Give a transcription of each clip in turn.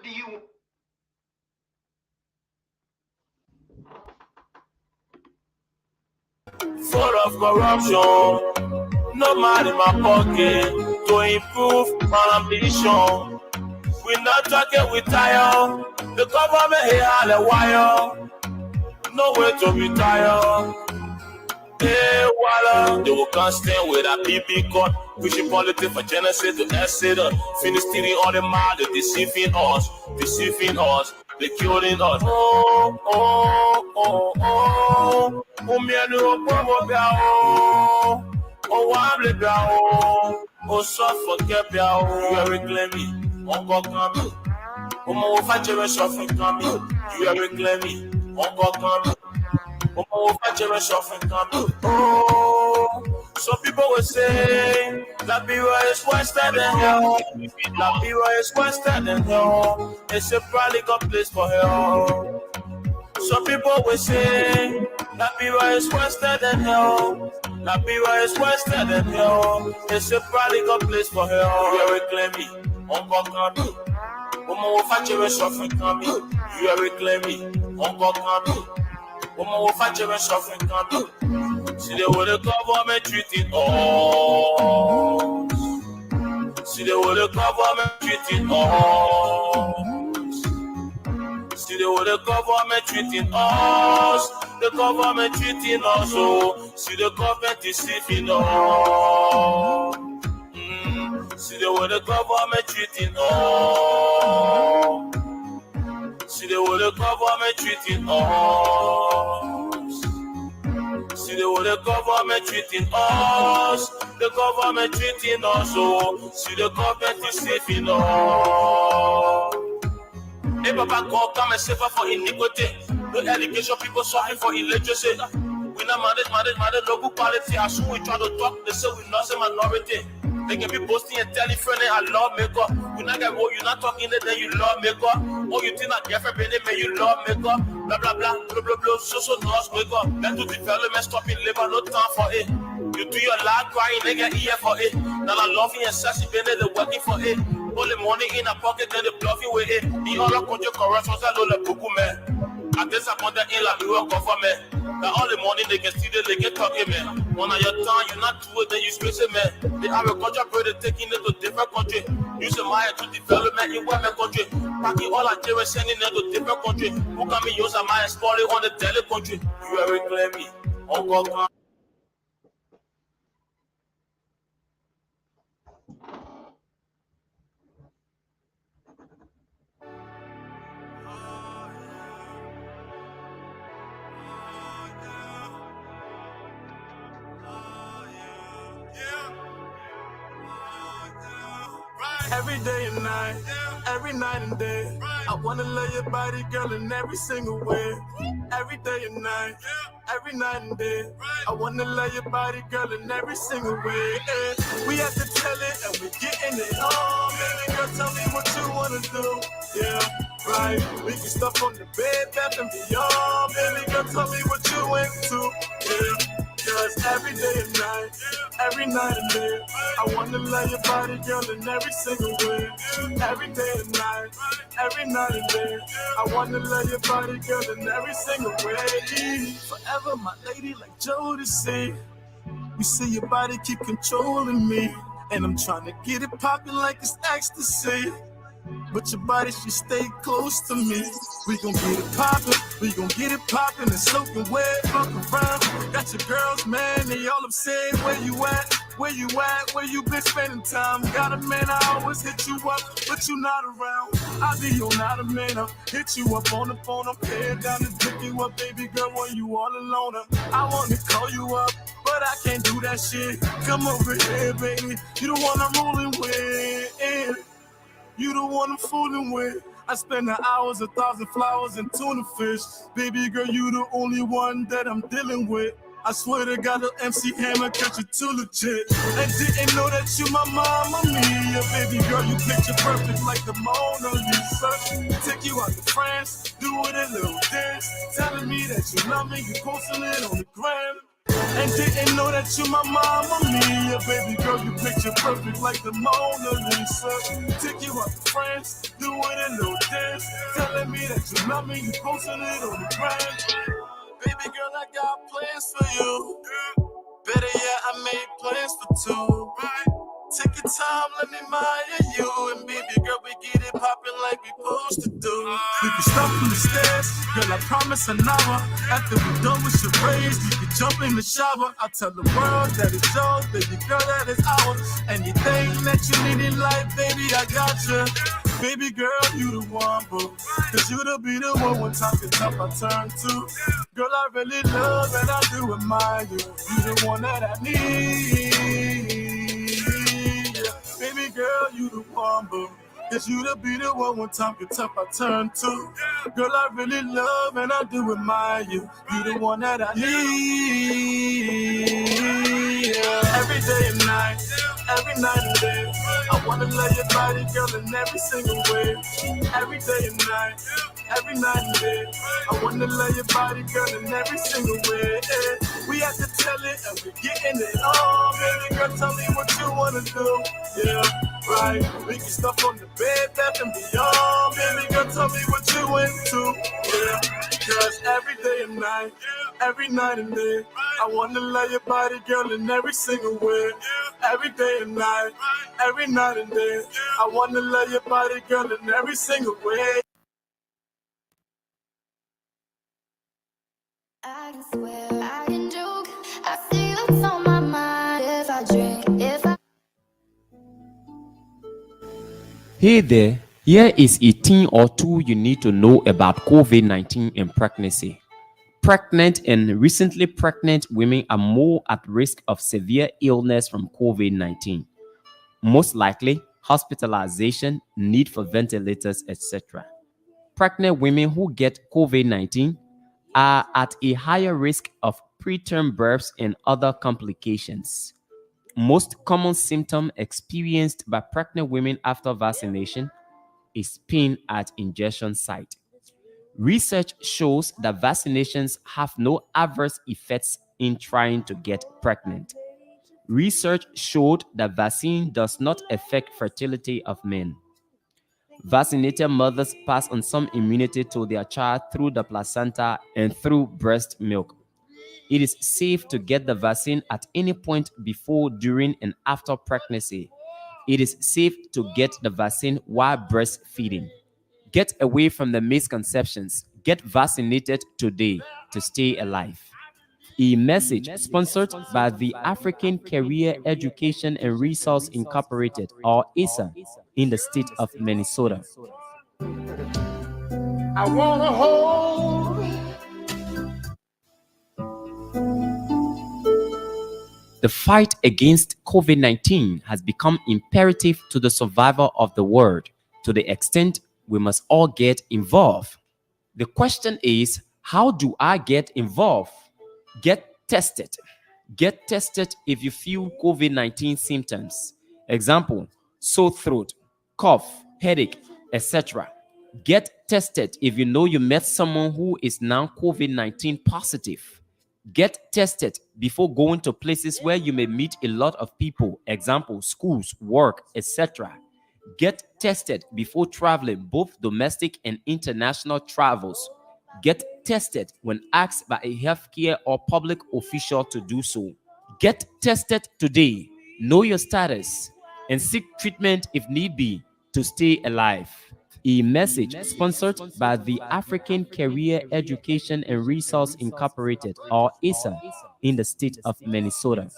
do you? Full of corruption, no man in my pocket to improve my ambition. We not talking with tire, the government here on the wire, no way to retire. Hey, voila, they will come stand with a BB gun, pushing politics for genocide to essay the finish stealing all the mad, they deceiving us, they killing us. Oh, oh, oh, oh, oh, me and you, oh, I'm oh, so forget you are reclaiming, oh, God, come, oh, my wife, you're suffering, coming, you are reclaiming, oh, God, come. Oh, some people will say that Bira is Western than hell. That Bira is Western than hell. It's a probably got place for hell. Some people will say that Bira is Western than hell. That Bira is Western than hell. It's a probably got place for hell. You are reclaiming. Uncle Kami. Omo Fajere suffering Kami. You are reclaiming. Uncle Kami. Omo Fajere suffering Kami. See the way the government treating us. See the way the government treating us. See the way the government treating us. The government treating us. Oh, see the government deceiving us. See the way the government treating us. See the way the government treating us. See the way the government treating us. The government treating us. Oh, see the government deceiving us. Hey, Papa, God, come and save us for iniquity. No education, people suffering for illiteracy. We not manage local quality. As soon we try to talk, they say we not a minority. They can be posting and telling friends I love makeup. We not get what you not talking, then you love makeup. Oh, you think that girlfriend man you love makeup. Blah blah blah, blah blah blah. So nurse makeup. Then to development stopping labor, no time for it. You do your life crying, they get ear for it. Now I love you and sassy, they working for it. Only money in a pocket, then they bluffing with it. The other country corruption, I know the buku man. I guess I put that in like we work for me. That all the money they can see, they get talking, man. One of your time, you not do it, then you space it, man. The agriculture project taking it to different country. Using my to development in women country. Packing all Nigeria, sending it to different country. Who can me use my exploring on the daily country? You are reclaiming. Oh, God. Every day and night, every night and day, I wanna love your body, girl, in every single way. Every day and night, every night and day, I wanna love your body, girl, in every single way. We have to tell it and we're getting it on. Baby girl, tell me what you wanna do. Yeah, right. We can stuff on the bed, bath and beyond. Baby girl, tell me what you into. Yeah. Cause every day and night, every night and day, I wanna love your body, girl, in every single way. Every day and night, every night and day, I wanna love your body, girl, in every single way. Forever my lady, like Jodeci. You see your body keep controlling me, and I'm trying to get it popping like it's ecstasy. But your body should stay close to me. We gon' get it poppin', and soaking wet, fuck around. Got your girls, man, they all upset. Where you at? Where you been spending time? Got a man, I always hit you up, but you not around. I be your not a man, I'll hit you up on the phone. I'm head down and pick you up, baby girl, when you all alone. I wanna call you up, but I can't do that shit. Come over here, baby, you the one I'm rolling with. You the one I'm fooling with. I spend the hours, 1,000 flowers and tuna fish. Baby girl, you the only one that I'm dealing with. I swear to God, the MC Hammer catch you too legit. And didn't know that you my mama, Mia. Baby girl, you picture perfect like the Mona Lisa. Take you out to France, do it a little dance. Telling me that you love me, you posting it on the gram. And didn't know that you my mama mia. Baby girl, you picture perfect like the Mona Lisa. Take you out to France, doing a little dance. Telling me that you love me, you posting it on the gram. Baby girl, I got plans for you. Better yet, I made plans for two. Take your time, let me admire you. And baby girl, we get it poppin' like we supposed to do. We can start from the stairs, girl, I promise an hour. After we done with charades, we can jump in the shower. I'll tell the world that it's yours, baby girl, that is ours. Anything that you need in life, baby, I got you. Baby girl, you the one, boo. Cause you to be the one when talking tough I turn to. Girl, I really love and I do admire you. You the one that I need. Baby girl, you the one, boo. Cause you to be the one when talking tough I turn to. Girl, I really love and I do admire you. You the one that I need. Every day and night, every night and day. I wanna love your body, girl, in every single way. Every day and night, every night and day. I wanna love your body, girl, in every single way. We have to tell it and we're getting it on. Baby girl, tell me what you wanna do. Yeah, right. We can stuff on the bed, bath and beyond. Baby girl, tell me what you into. Yeah, cause every day and night, every night and day. I wanna love your body, girl, in every single way. Every day and night, every night and day. I wanna love your body, girl, in every single way. I can swear, I can joke. I see what's on my mind. If I drink, if I... Hey there, here is a thing or two you need to know about COVID-19 and pregnancy. Pregnant and recently pregnant women are more at risk of severe illness from COVID-19. Most likely, hospitalization, need for ventilators, etc. Pregnant women who get COVID-19 are at a higher risk of preterm births and other complications. Most common symptom experienced by pregnant women after vaccination is pain at injection site. Research shows that vaccinations have no adverse effects in trying to get pregnant. Research showed that vaccine does not affect fertility of men. Vaccinated mothers pass on some immunity to their child through the placenta and through breast milk. It is safe to get the vaccine at any point before, during, and after pregnancy. It is safe to get the vaccine while breastfeeding. Get away from the misconceptions. Get vaccinated today to stay alive. A message sponsored by the African Career Education and Resource Incorporated, or ASA, in the state of Minnesota. I wanna hold. The fight against COVID-19 has become imperative to the survival of the world, to the extent we must all get involved. The question is, how do I get involved? Get tested. Get tested if you feel COVID-19 symptoms. Example, sore throat, cough, headache, etc. Get tested if you know you met someone who is now COVID-19 positive. Get tested before going to places where you may meet a lot of people. Example, schools, work, etc. Get tested before traveling, both domestic and international travels. Get tested when asked by a healthcare or public official to do so. Get tested today. Know your status and seek treatment if need be to stay alive. A message sponsored by the African Career Education and Resource Incorporated, or ASA, in the state of Minnesota.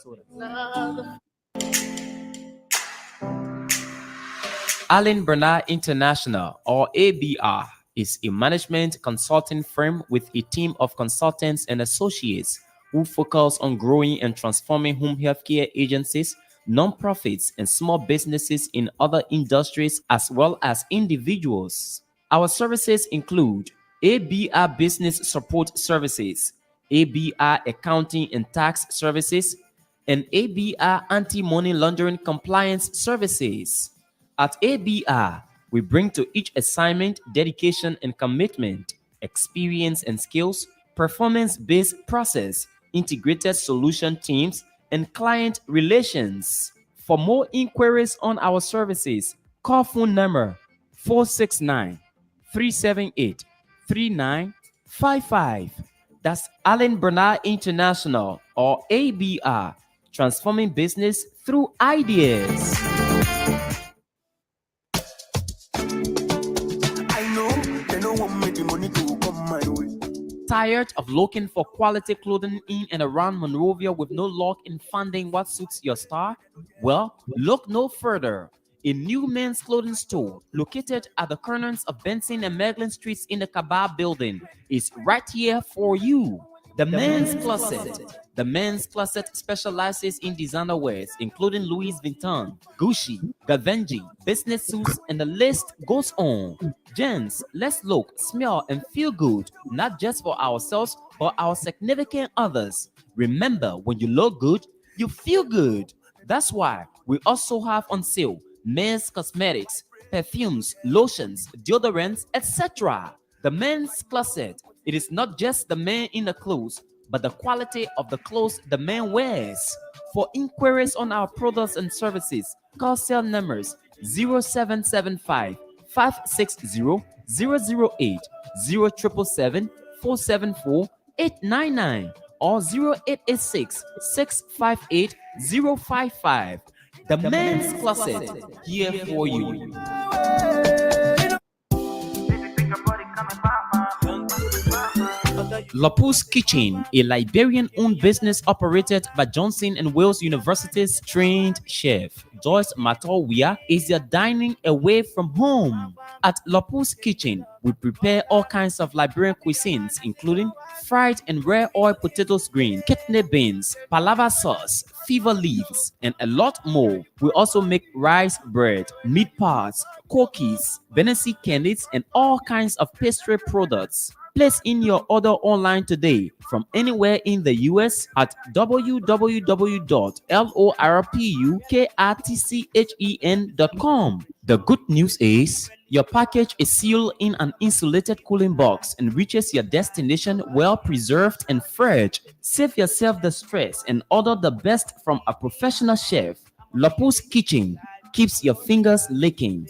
Allen Bernard International, or ABR, is a management consulting firm with a team of consultants and associates who focus on growing and transforming home healthcare agencies, nonprofits, and small businesses in other industries as well as individuals. Our services include ABR Business Support Services, ABR Accounting and Tax Services, and ABR Anti-Money Laundering Compliance Services. At ABR, we bring to each assignment dedication and commitment, experience and skills, performance-based process, integrated solution teams, and client relations. For more inquiries on our services, call phone number 469 378 3955. That's Allen Bernard International, or ABR, transforming business through ideas. I know they don't want me the money to come my way. Tired of looking for quality clothing in and around Monrovia with no luck in finding what suits your style? Well, look no further. A new men's clothing store located at the corners of Benson and Meglin Streets in the Kabah building is right here for you. The Men's Closet. The Men's Closet specializes in designer wears, including Louis Vuitton, Gucci, Givenchy, business suits, and the list goes on. Gents, let's look, smell, and feel good, not just for ourselves, but our significant others. Remember, when you look good, you feel good. That's why we also have on sale men's cosmetics, perfumes, lotions, deodorants, etc. The Men's Closet. It is not just the man in the clothes, but the quality of the clothes the man wears. For inquiries on our products and services, call cell numbers 0775 560 008, 0777 474 899, or 0886 658 055. The Men's Closet, here for you. Lapus Kitchen, a Liberian-owned business operated by Johnson and Wales University's trained chef Joyce Matowia, is your dining away from home. At Lapus Kitchen, we prepare all kinds of Liberian cuisines, including fried and rare oil potatoes green, kidney beans, palava sauce, fever leaves, and a lot more. We also make rice bread, meat pies, cookies, Benesi candies, and all kinds of pastry products. Place in your order online today from anywhere in the US at www.lorpuktchen.com. The good news is your package is sealed in an insulated cooling box and reaches your destination well preserved and fresh. Save yourself the stress and order the best from a professional chef. Lapus Kitchen keeps your fingers licking.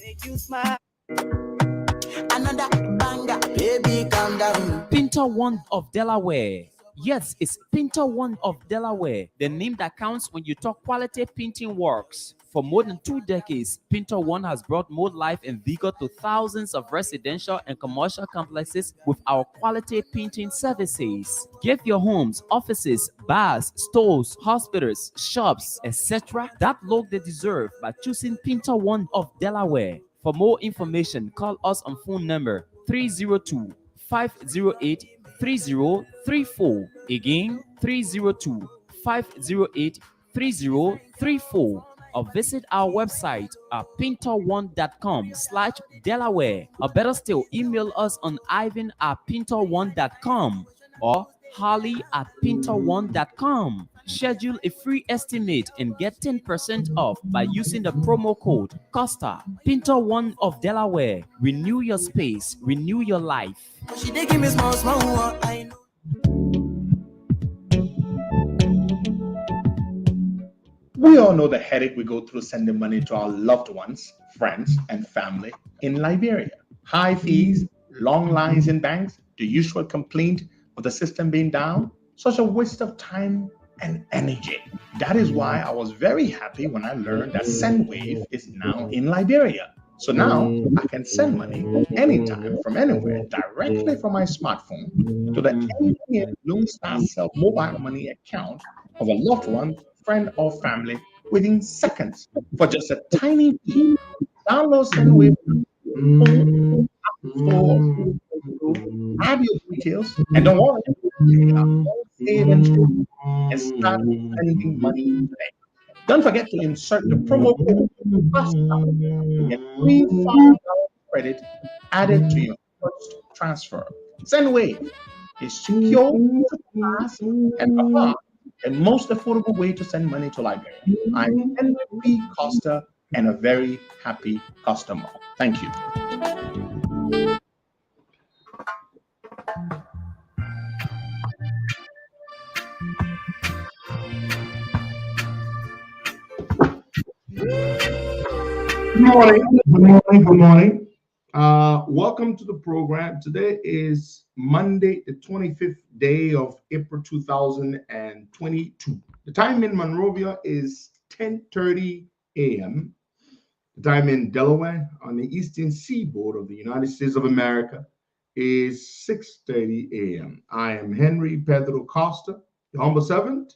Another banger, baby, calm down. Pinto One of Delaware. Yes, it's Pinto One of Delaware, the name that counts when you talk quality painting works. For more than 2 decades, Pinto One has brought more life and vigor to thousands of residential and commercial complexes with our quality painting services. Give your homes, offices, bars, stores, hospitals, shops, etc. that look they deserve by choosing Pinto One of Delaware. For more information, call us on phone number 302-508-3034. Again, 302-508-3034. Or visit our website at pinto1.com/Delaware. Or better still, email us on ivan@pinto1.com or holly@pinto1.com. Schedule a free estimate and get 10% off by using the promo code Costa. Pinto One of Delaware. Renew your space, renew your life. She dey give me small, small one, I know. We all know the headache we go through sending money to our loved ones, friends, and family in Liberia. High fees, long lines in banks, the usual complaint of the system being down, such a waste of time and energy. That is why I was very happy when I learned that Sendwave is now in Liberia. So now I can send money anytime from anywhere directly from my smartphone to the MTN Lone Star Cell mobile money account of a loved one, friend, or family within seconds for just a tiny fee. Download Sendwave, add your details, and don't worry, save and start sending money today. Don't forget to insert the promo code PASTA to get free $5 credit added to your first transfer. Sendwave is secure, fast, and far the most affordable way to send money to Liberia. I'm Henry Costa and a very happy customer. Thank you. Good morning. Good morning. Good morning. Welcome to the program. Today is Monday, the 25th day of April 2022. The time in Monrovia is 10:30 a.m. The time in Delaware on the eastern seaboard of the United States of America is 6:30 a.m. I am Henry Pedro Costa, your humble servant.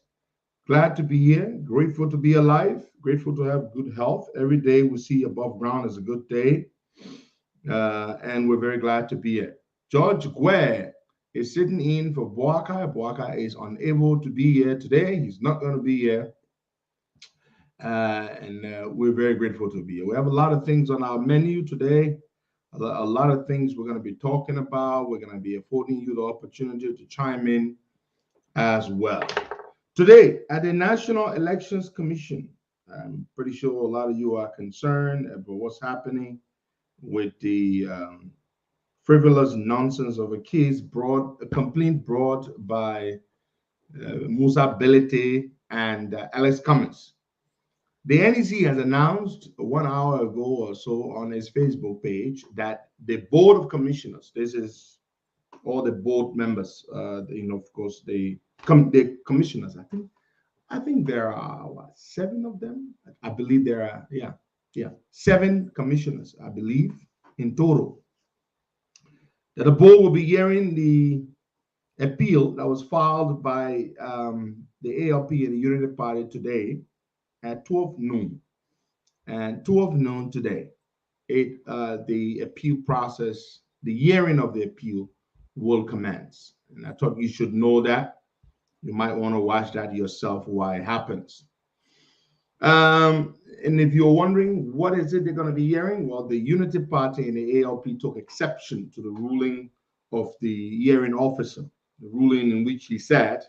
Glad to be here, grateful to be alive, grateful to have good health. Every day we see above ground is a good day, and we're very glad to be here. George Guer is sitting in for Boaka. Boaka is unable to be here today. He's not going to be here, and we're very grateful to be here. We have a lot of things on our menu today, a lot of things we're going to be talking about. We're going to be affording you the opportunity to chime in as well. Today, at the National Elections Commission, I'm pretty sure a lot of you are concerned about what's happening with the frivolous nonsense of a case a complaint brought by Musa Belete and Alex Cummins. The NEC has announced 1 hour ago or so on its Facebook page that the Board of Commissioners, this is all the board members, of course, the commissioners, I think there are 7 of them. I believe there are 7 commissioners, I believe, in total. That the board will be hearing the appeal that was filed by the ALP and the Unity Party today at 12 noon. And 12 noon today, the appeal process, the hearing of the appeal will commence. And I thought you should know that. You might want to watch that yourself while it happens. And if you're wondering what is it they're going to be hearing, well, the Unity Party and the ALP took exception to the ruling of the hearing officer, the ruling in which he said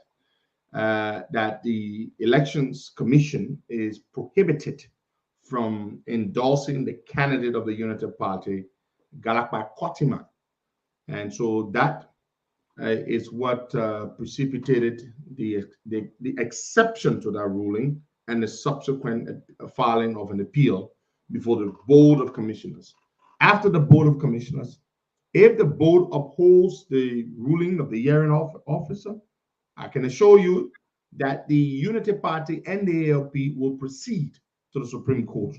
that the Elections Commission is prohibited from endorsing the candidate of the Unity Party, Galakpa Kotima. And so that is what precipitated the exception to that ruling and the subsequent filing of an appeal before the Board of Commissioners. After the Board of Commissioners, if the board upholds the ruling of the hearing officer, I can assure you that the Unity Party and the ALP will proceed to the Supreme Court.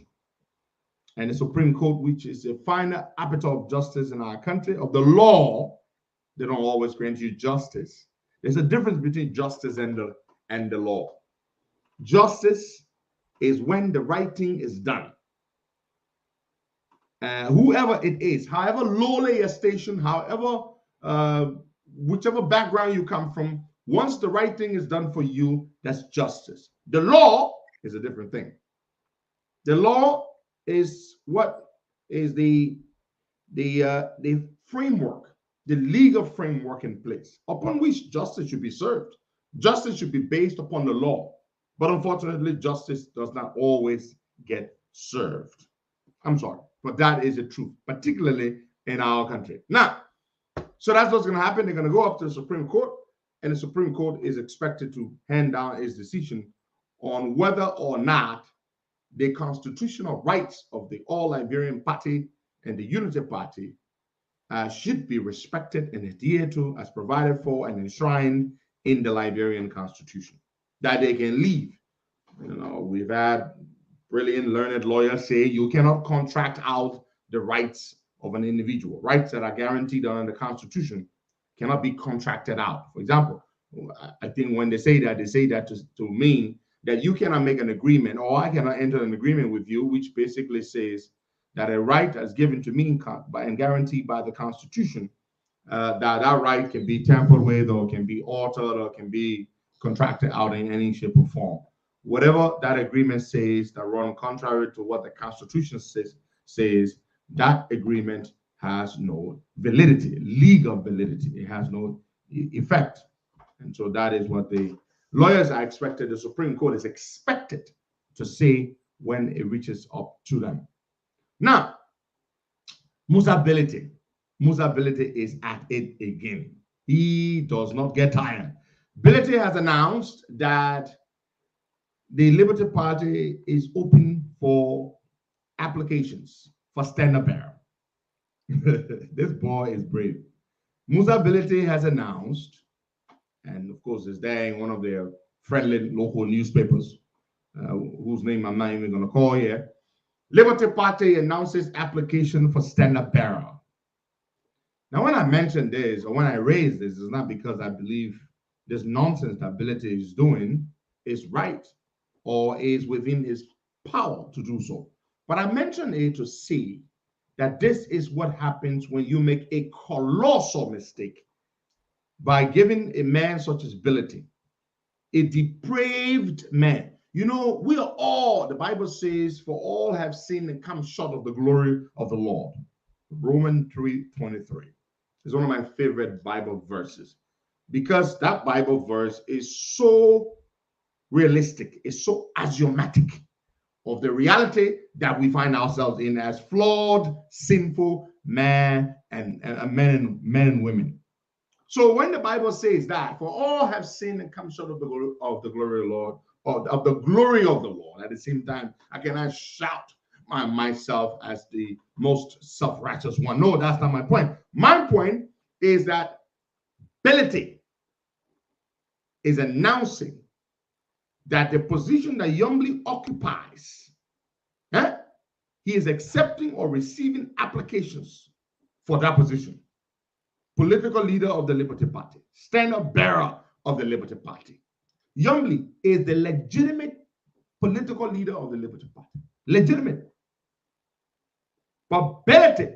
And the Supreme Court, which is the final arbiter of justice in our country, of the law, they don't always grant you justice. There's a difference between justice and the law. Justice is when the right thing is done. Whoever it is, however lowly your station, however, whichever background you come from, once the right thing is done for you, that's justice. The law is a different thing. The law is what is the framework, the legal framework in place upon which justice should be served. Justice should be based upon the law, but unfortunately, justice does not always get served. I'm sorry, but that is the truth, particularly in our country. Now, so that's what's going to happen. They're going to go up to the Supreme Court, and the Supreme Court is expected to hand down its decision on whether or not the constitutional rights of the All Liberian Party and the Unity Party should be respected and adhered to as provided for and enshrined in the Liberian Constitution, that they can leave. We've had brilliant, learned lawyers say you cannot contract out the rights of an individual. Rights that are guaranteed under the Constitution cannot be contracted out. For example, I think when they say that to mean that you cannot make an agreement, or I cannot enter an agreement with you, which basically says that a right is given to me and guaranteed by the Constitution, that right can be tampered with, or can be altered, or can be contracted out in any shape or form. Whatever that agreement says that run contrary to what the Constitution says, that agreement has no validity, legal validity. It has no effect. And so that is what the lawyers are expected, the Supreme Court is expected to say when it reaches up to them. Now, Musa Belete is at it again. He does not get tired. Belete has announced that the Liberty Party is open for applications for stand-up bearer. This boy is brave. Musa Ability has announced, and of course it's there in one of their friendly local newspapers, whose name I'm not even going to call here. Liberty Party announces application for stand-up bearer. Now, when I mention this, or when I raise this, it's not because I believe this nonsense that Ability is doing is right or is within his power to do so. But I mention it to see that this is what happens when you make a colossal mistake by giving a man such as Ability, a depraved man. You know, we are all, the Bible says, for all have sinned and come short of the glory of the Lord. Romans 3:23 is one of my favorite Bible verses because that Bible verse is so realistic, it's so axiomatic of the reality that we find ourselves in as flawed, sinful men and women. So when the Bible says that, for all have sinned and come short of the glory of the Lord, or of the glory of the Lord, at the same time, I cannot shout myself as the most self-righteous one. No, that's not my point. My point is that Ability is announcing that the position that Youngly occupies, he is accepting or receiving applications for that position. Political leader of the Liberty Party, stand-up bearer of the Liberty Party. Youngly is the legitimate political leader of the Liberty Party. Legitimate. But Ability,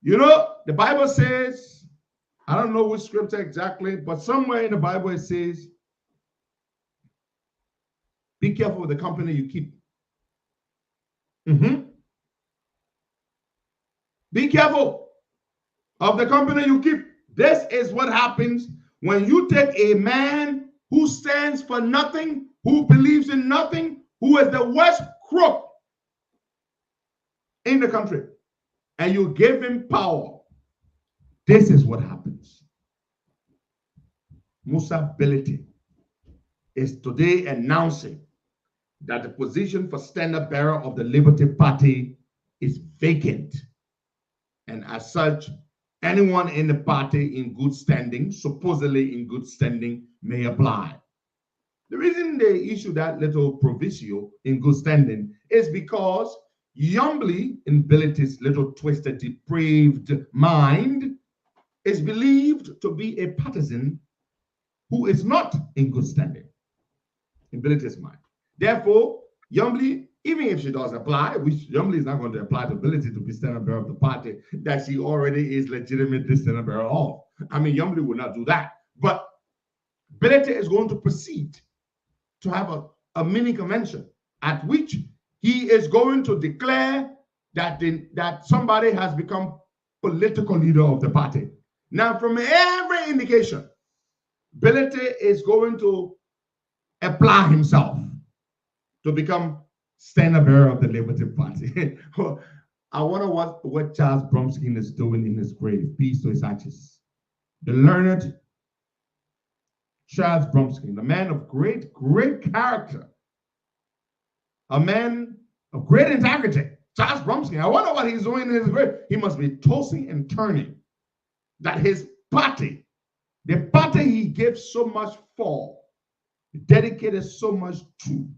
you know, the Bible says, I don't know which scripture exactly, but somewhere in the Bible it says, be careful with the company you keep. Be careful of the company you keep. This is what happens when you take a man who stands for nothing, who believes in nothing, who is the worst crook in the country, and you give him power. This is what happens. Musa Ability is today announcing that the position for stand-up bearer of the Liberty Party is vacant. And as such, anyone in the party in good standing, supposedly in good standing, may apply. The reason they issue that little proviso in good standing is because Youngly, in Ability's little twisted, depraved mind, is believed to be a partisan who is not in good standing in Ability's mind. Therefore, Youngly, even if she does apply, which Youngly is not going to apply to Ability to be stand-up bearer of the party that she already is legitimately stand-up bearer of. I mean, Youngly will not do that. But Ability is going to proceed to have a mini convention at which he is going to declare that, that somebody has become political leader of the party. Now, from every indication, Ability is going to apply himself to become stand-up bearer of the Liberty Party. I wonder what Charles Bromsky is doing in his grave. Peace to his ashes. The learned Charles Bromsky, the man of great character, a man of great integrity. Charles Bromsky, I wonder what he's doing in his grave. He must be tossing and turning. That his party, the party he gave so much for, dedicated so much to,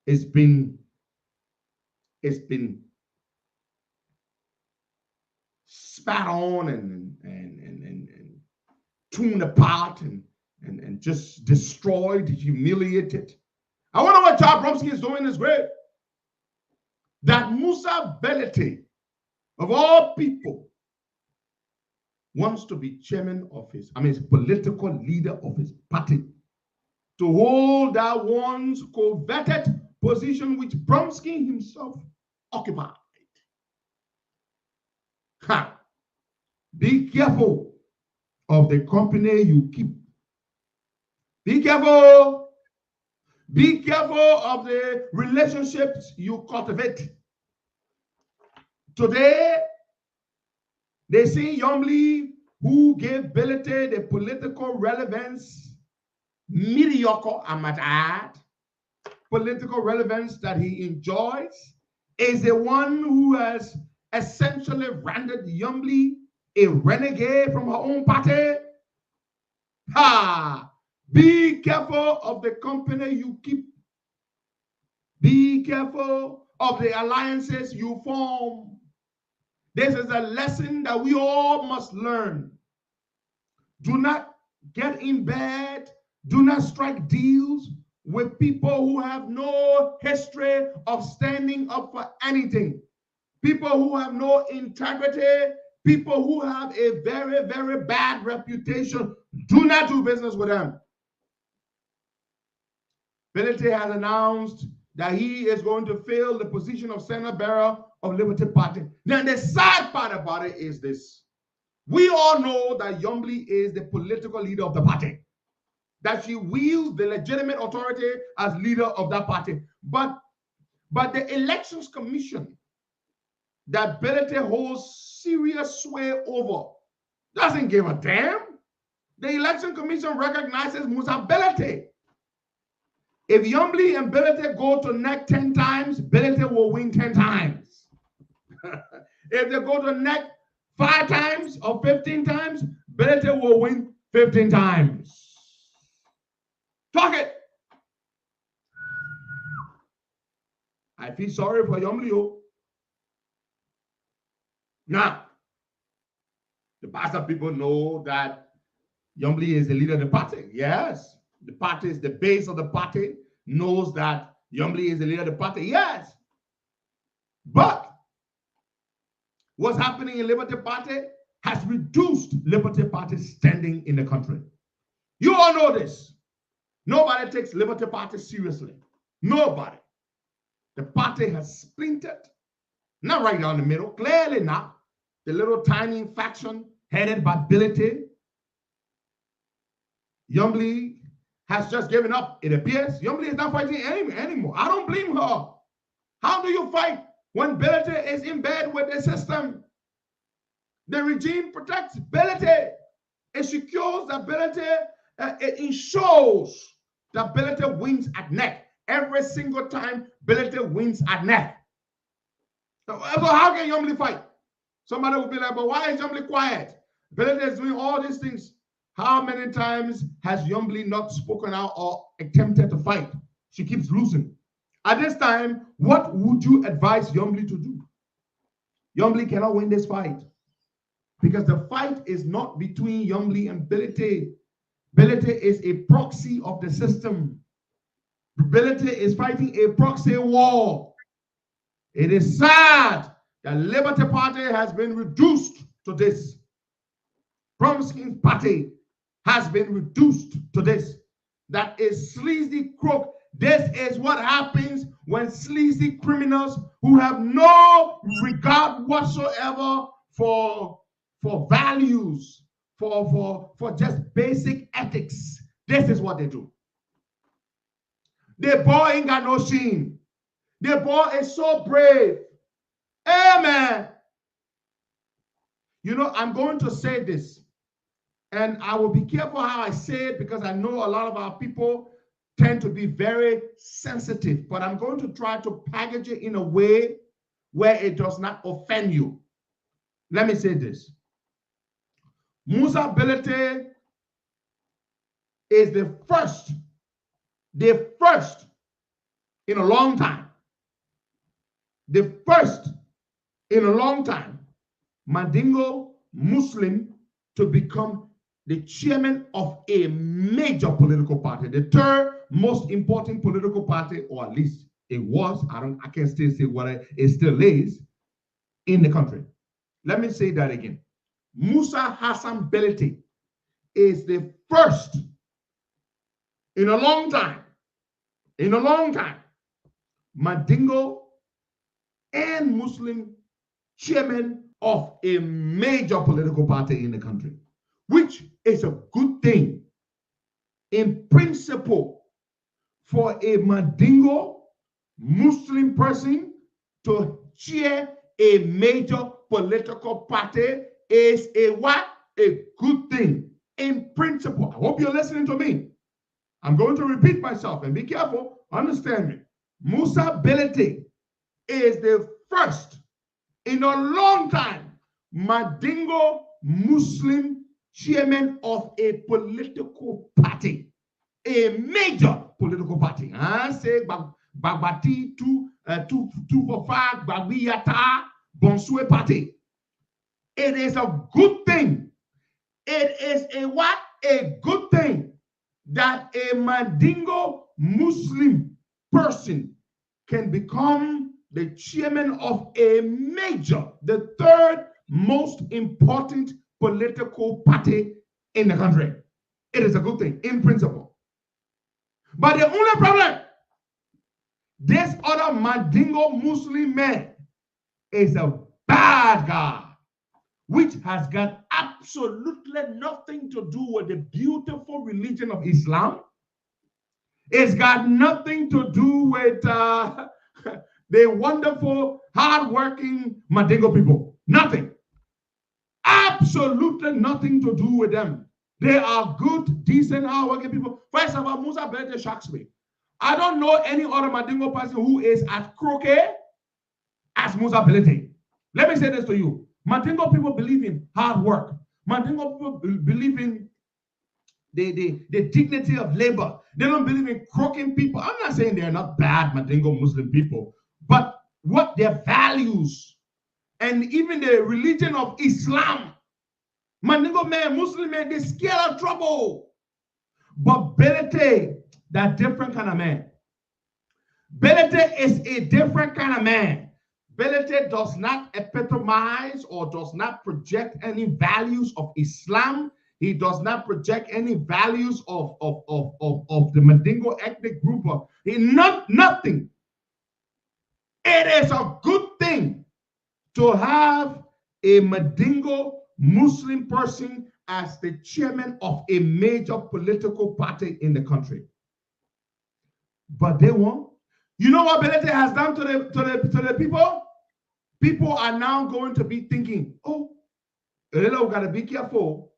it's been spat on and tuned apart and just destroyed, humiliated. I wonder what Charles Bromsky is doing in his grave. That Musa Ability, of all people, wants to be chairman of his, political leader of his party, to hold that once coveted position which Bromsky himself occupied. Be careful of the company you keep. Be careful. Be careful of the relationships you cultivate. Today, they see Youngly, who gave Ability the political relevance mediocre, I might add, political relevance that he enjoys is the one who has essentially rendered Yombly a renegade from her own party. Ha! Be careful of the company you keep. Be careful of the alliances you form. This is a lesson that we all must learn. Do not get in bed. Do not strike deals with people who have no history of standing up for anything. People who have no integrity. People who have a very, very bad reputation. Do not do business with them. Benedict has announced that he is going to fill the position of Senate Bearer of Liberty Party. Now, the sad part about it is this. We all know that Yombly is the political leader of the party, that she wields the legitimate authority as leader of that party. But the Elections Commission that Benedict holds serious sway over doesn't give a damn. The Election Commission recognizes Musa Benedict. If Yombly and Benedict go to neck 10 times, Benedict will win 10 times. If they go to neck 5 times or 15 times, Benedict will win 15 times. Talk it. I feel sorry for Yombly. Now, the Bassa people know that Yombly is the leader of the party. Yes. The party is the base of the party, knows that Yombly is the leader of the party. Yes. But what's happening in Liberty Party has reduced Liberty Party's standing in the country. You all know this. Nobody takes Liberty Party seriously. Nobody. The party has splintered. Not right down the middle, clearly not. The little tiny faction headed by Billy Yombly has just given up, it appears. Yombly is not fighting anymore. I don't blame her. How do you fight when Belete is in bed with the system? The regime protects Belete. It secures that Belete, it ensures that Belete wins at neck. Every single time Belete wins at neck. So how can Yombly fight? Somebody will be like, but why is Yombly quiet? Belete is doing all these things. How many times has Yombly not spoken out or attempted to fight? She keeps losing. At this time, what would you advise Yombly to do? Yombly cannot win this fight because the fight is not between Yombly and Belete. Belete is a proxy of the system. Belete is fighting a proxy war. It is sad that Liberty Party has been reduced to this. Promising Party has been reduced to this. That is sleazy crook. This is what happens when sleazy criminals who have no regard whatsoever for values, for just basic ethics. This is what they do. The boy ain't got no shame. The boy is so brave. Amen. You know, I'm going to say this. And I will be careful how I say it because I know a lot of our people tend to be very sensitive. But I'm going to try to package it in a way where it does not offend you. Let me say this. Musa Belete is the first in a long time, Mandingo Muslim to become the chairman of a major political party, the third most important political party, or at least it was. I can't still say what it still is in the country. Let me say that again. Musa Hassan Belete is the first in a long time, Mandingo and Muslim chairman of a major political party in the country, which is a good thing in principle for a Mandingo Muslim person to chair a major political party is a what? A good thing in principle. I hope you're listening to me. I'm going to repeat myself and be careful. Understand me. Musa Belete is the first in a long time Mandingo Muslim chairman of a political party, a major political party. I say Bagbati 245 Bagbiyata Bonsue party. It is a good thing. It is a what? A good thing that a Mandingo Muslim person can become the chairman of a major, the third most important political party in the country. It is a good thing in principle. But the only problem, this other Mandingo Muslim man is a bad guy, which has got absolutely nothing to do with the beautiful religion of Islam. It's got nothing to do with the wonderful, hardworking Mandingo people. Nothing. Absolutely nothing to do with them. They are good, decent, hardworking people. First of all, Musa Belete shocks me. I don't know any other Mandingo person who is as crooked as Musa Belete. Let me say this to you. Mandingo people believe in hard work. Mandingo people believe in the dignity of labor. They don't believe in croaking people. I'm not saying they're not bad Mandingo Muslim people, but what their values and even the religion of Islam, Mandingo man, Muslim man, they're scared of trouble. But Belete, that different kind of man. Belete is a different kind of man. Belete does not epitomize or does not project any values of Islam. He does not project any values of the Mandingo ethnic group. Nothing. It is a good thing to have a Mandingo Muslim person as the chairman of a major political party in the country. But they won't. You know what Belete has done to the people? People are now going to be thinking, oh, we gotta be careful.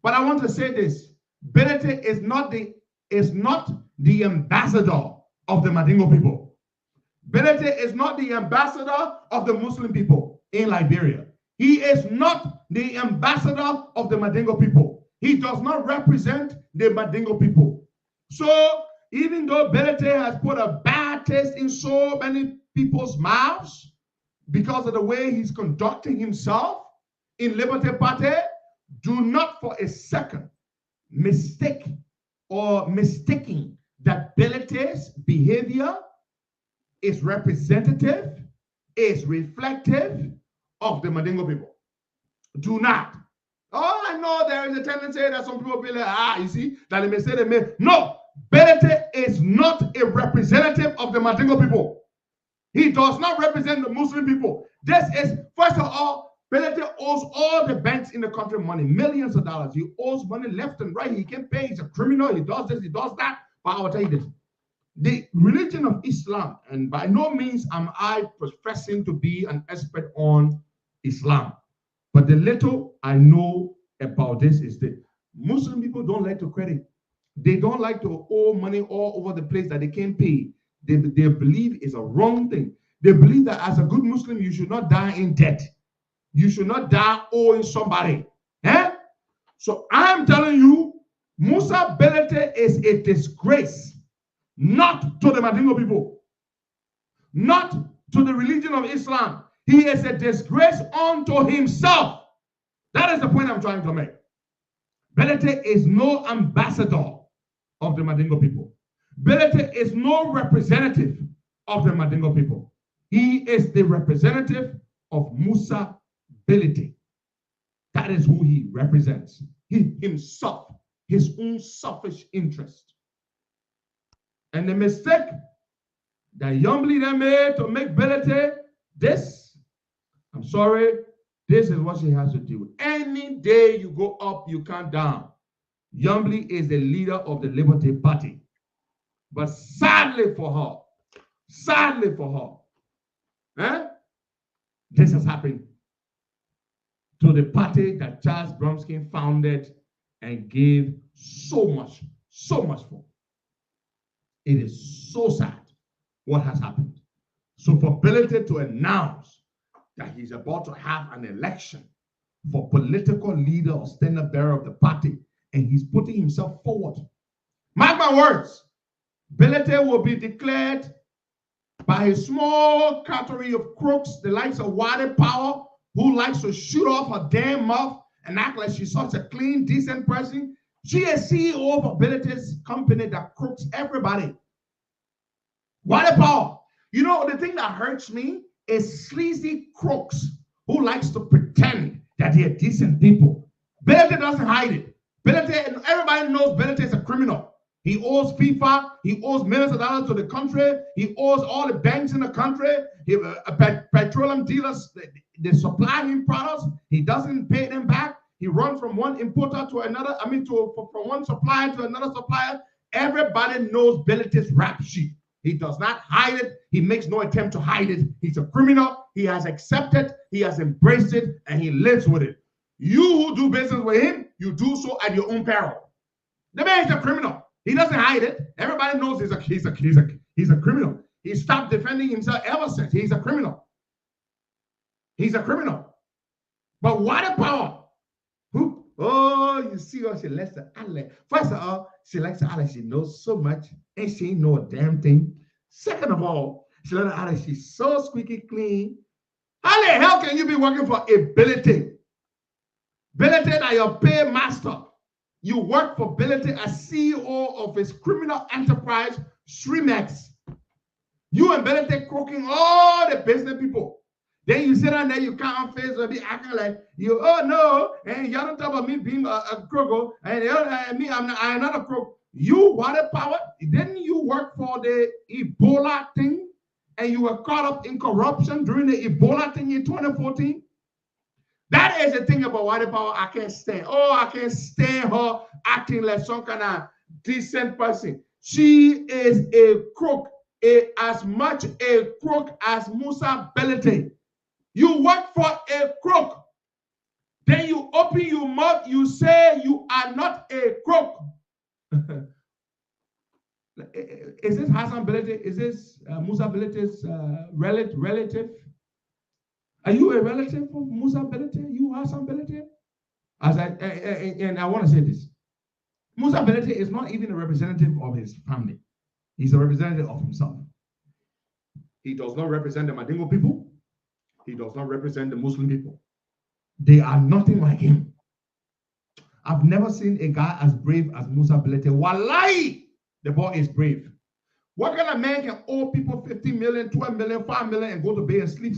But I want to say this: Belete is not the ambassador of the Mandingo people. Belete is not the ambassador of the Muslim people in Liberia. He is not the ambassador of the Mandingo people. He does not represent the Mandingo people. So even though Belete has put a bad taste in so many people's mouths because of the way he's conducting himself in Liberty Party, do not for a second mistaking that Belete's behavior is representative, is reflective of the Mandingo people. Do not. Oh, I know there is a tendency that some people be like, you see, that they may say they may. No, Belete is not a representative of the Mandingo people. He does not represent the Muslim people. This is, first of all, Belete owes all the banks in the country money, millions of dollars. He owes money left and right. He can't pay. He's a criminal. He does this, he does that. But I will tell you this. The religion of Islam, and by no means am I professing to be an expert on Islam, but the little I know about this is that Muslim people don't like to credit. They don't like to owe money all over the place that they can't pay. They believe is a wrong thing. They believe that as a good Muslim, you should not die in debt. You should not die owing somebody. So I'm telling you, Musa Belete is a disgrace, not to the Mandingo people, not to the religion of Islam. He is a disgrace unto himself. That is the point I'm trying to make. Belete is no ambassador of the Mandingo people. Belete is no representative of the Mandingo people. He is the representative of Musa Belete. That is who he represents. He himself, his own selfish interest. And the mistake that young leader made to make Belete this, I'm sorry, this is what she has to do. Any day you go up, you come down. Yombly is the leader of the Liberty Party. But sadly for her, this has happened to the party that Charles Bromsky founded and gave so much for. It is so sad what has happened. So for Ability to announce that he's about to have an election for political leader or standard bearer of the party, and he's putting himself forward. Mark my words, Ability will be declared by a small category of crooks, the likes of Wadi Power, who likes to shoot off her damn mouth and act like she's such a clean, decent person. She is CEO of Ability's company that crooks everybody. Wadi Power. You know, the thing that hurts me is sleazy crooks who likes to pretend that they're decent people. Ability doesn't hide it. Ability, everybody knows Ability is a criminal. He owes FIFA. He owes millions of dollars to the country. He owes all the banks in the country. Petroleum dealers, they supply him products. He doesn't pay them back. He runs from one importer to another. From one supplier to another supplier. Everybody knows Ability's rap sheet. He does not hide it. He makes no attempt to hide it. He's a criminal. He has accepted. He has embraced it, and he lives with it. You who do business with him, you do so at your own peril. The man is a criminal. He doesn't hide it. Everybody knows he's a criminal. He stopped defending himself ever since. He's a criminal. He's a criminal. But what about who? Oh, you see what she likes to Ale. First of all, she likes to Ale. She knows so much, and she ain't know a damn thing. Second of all, she likes to Ale. She's so squeaky clean. How the hell can you be working for Ability? Ability that your paymaster. You work for Ability as CEO of his criminal enterprise, Shrimex. You and Ability croaking all the business people. Then you sit down there, you can't face and be acting like you, oh no, and you don't talk about me being a crook, and me, I'm not a crook. You, Wadi Power, didn't you work for the Ebola thing? And you were caught up in corruption during the Ebola thing in 2014? That is the thing about Wadi Power I can't stand. Oh, I can't stand her acting like some kind of decent person. She is a crook, as much a crook as Musa Ability. You work for a crook. Then you open your mouth, you say you are not a crook. Is this Hassan Ability? Is this Musa Ability's relative? Are you a relative of Musa Ability? You Hassan Ability? And I want to say this. Musa Ability is not even a representative of his family. He's a representative of himself. He does not represent the Mandingo people. He does not represent the Muslim people. They are nothing like him. I've never seen a guy as brave as Musa Ability. Wallahi, the boy is brave. What kind of man can owe people 15 million, 12 million, 5 million and go to bed and sleep?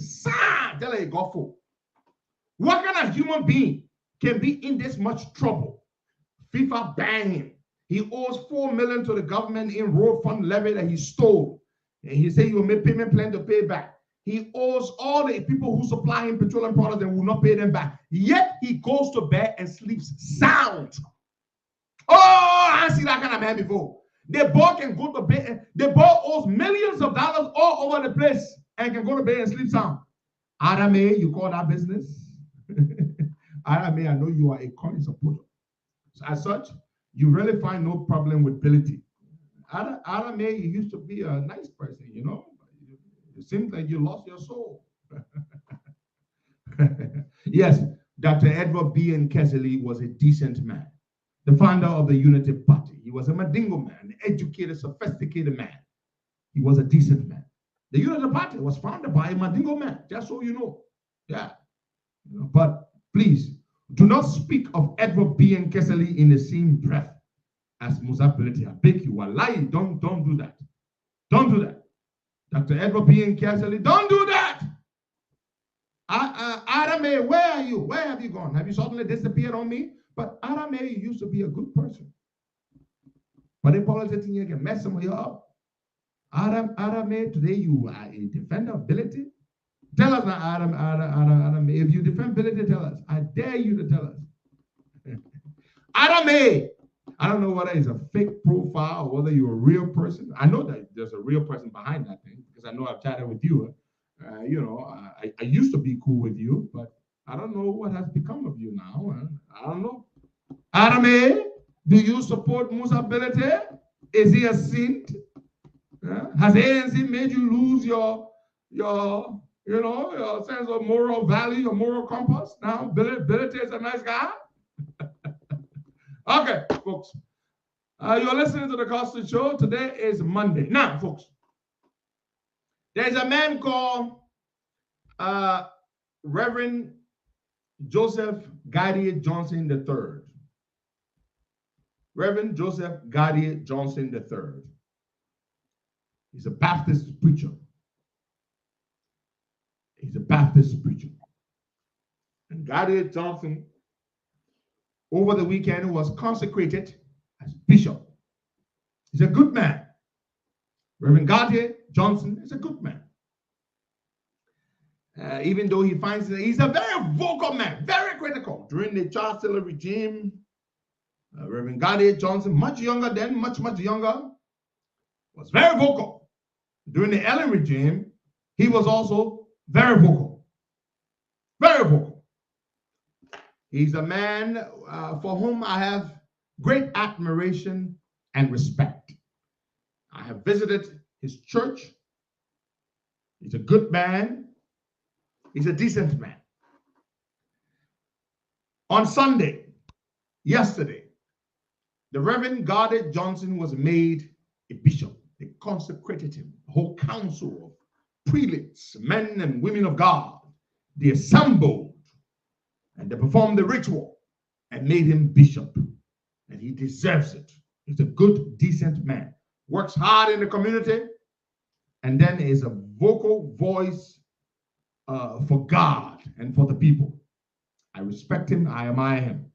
Tell her go for. What kind of human being can be in this much trouble? FIFA banned him. He owes 4 million to the government in road fund levy that he stole. And he said he will make payment plan to pay back. He owes all the people who supply him petroleum products and will not pay them back. Yet he goes to bed and sleeps sound. Oh, I see that kind of man before. The boy can go to bed. The boy owes millions of dollars all over the place and can go to bed and sleep sound. Adame, you call that business? Adame, I know you are a Connie supporter. So as such, you really find no problem with Ability. Adame, you used to be a nice person, you know. It seems like you lost your soul. Yes, Dr. Edward B. N. Kessley was a decent man. The founder of the Unity Party. He was a Mandingo man, an educated, sophisticated man. He was a decent man. The Unity Party was founded by a Mandingo man, just so you know. Yeah. But please, do not speak of Edward B. N. Kessley in the same breath as Musa Ability. I beg you, wallahi, don't do that. Don't do that. Dr. Edward B. N. Kessley, don't do that. Adame, where are you? Where have you gone? Have you suddenly disappeared on me? But Adame used to be a good person. But in politics, you can mess some of you up. Adame, today you are a defender of Ability. Tell us now, Adame. If you defend Ability, tell us. I dare you to tell us. Adame, I don't know whether it's a fake profile or whether you're a real person. I know that there's a real person behind that thing because I know I've chatted with you. I used to be cool with you, but I don't know what has become of you now. I don't know. Adame, do you support Musa Ability? Is he a saint? Has ANC made you lose your sense of moral value, your moral compass? Now, Billy is a nice guy. Okay, folks. You're listening to the Costa Show. Today is Monday. Now, folks, there's a man called Reverend Joseph Gadier Johnson III. Reverend Joseph Gadier Johnson III. He's a Baptist preacher. He's a Baptist preacher. And Gadier Johnson, over the weekend, was consecrated as bishop. He's a good man. Reverend Gadier Johnson is a good man. Even though he finds that he's a very vocal man, very critical. During the Charles Taylor regime, Reverend Gadier Johnson, much younger, was very vocal. During the Ellen regime, he was also very vocal. Very vocal. He's a man for whom I have great admiration and respect. I have visited his church. He's a good man. He's a decent man. On Sunday, yesterday, the Reverend Gadier Johnson was made a bishop. They consecrated him. The whole council of prelates, men and women of God, they assembled and they performed the ritual and made him bishop. And he deserves it. He's a good, decent man. Works hard in the community and then is a vocal voice for God and for the people. I respect him. I admire him.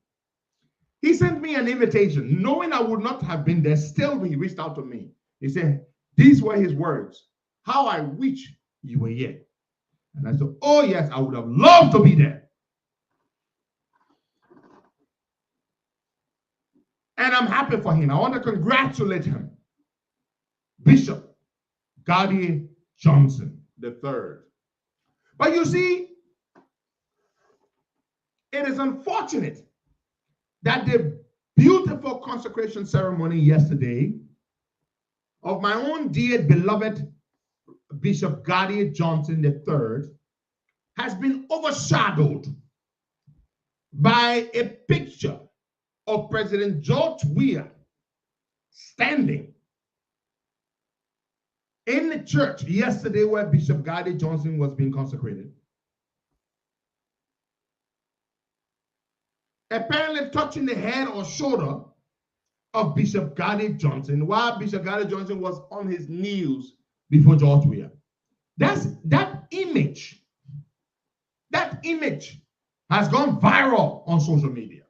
He sent me an invitation, knowing I would not have been there. Still, he reached out to me. He said, these were his words. How I wish you were here. And I said, oh yes, I would have loved to be there. And I'm happy for him. I want to congratulate him. Bishop Gadier Johnson III. But you see, it is unfortunate that the beautiful consecration ceremony yesterday of my own dear beloved Bishop Gadier Johnson III has been overshadowed by a picture of President George Weah standing in the church yesterday where Bishop Gadier Johnson was being consecrated. Apparently touching the head or shoulder of Bishop Gadier Johnson while Bishop Gadier Johnson was on his knees before George Weah. That image has gone viral on social media.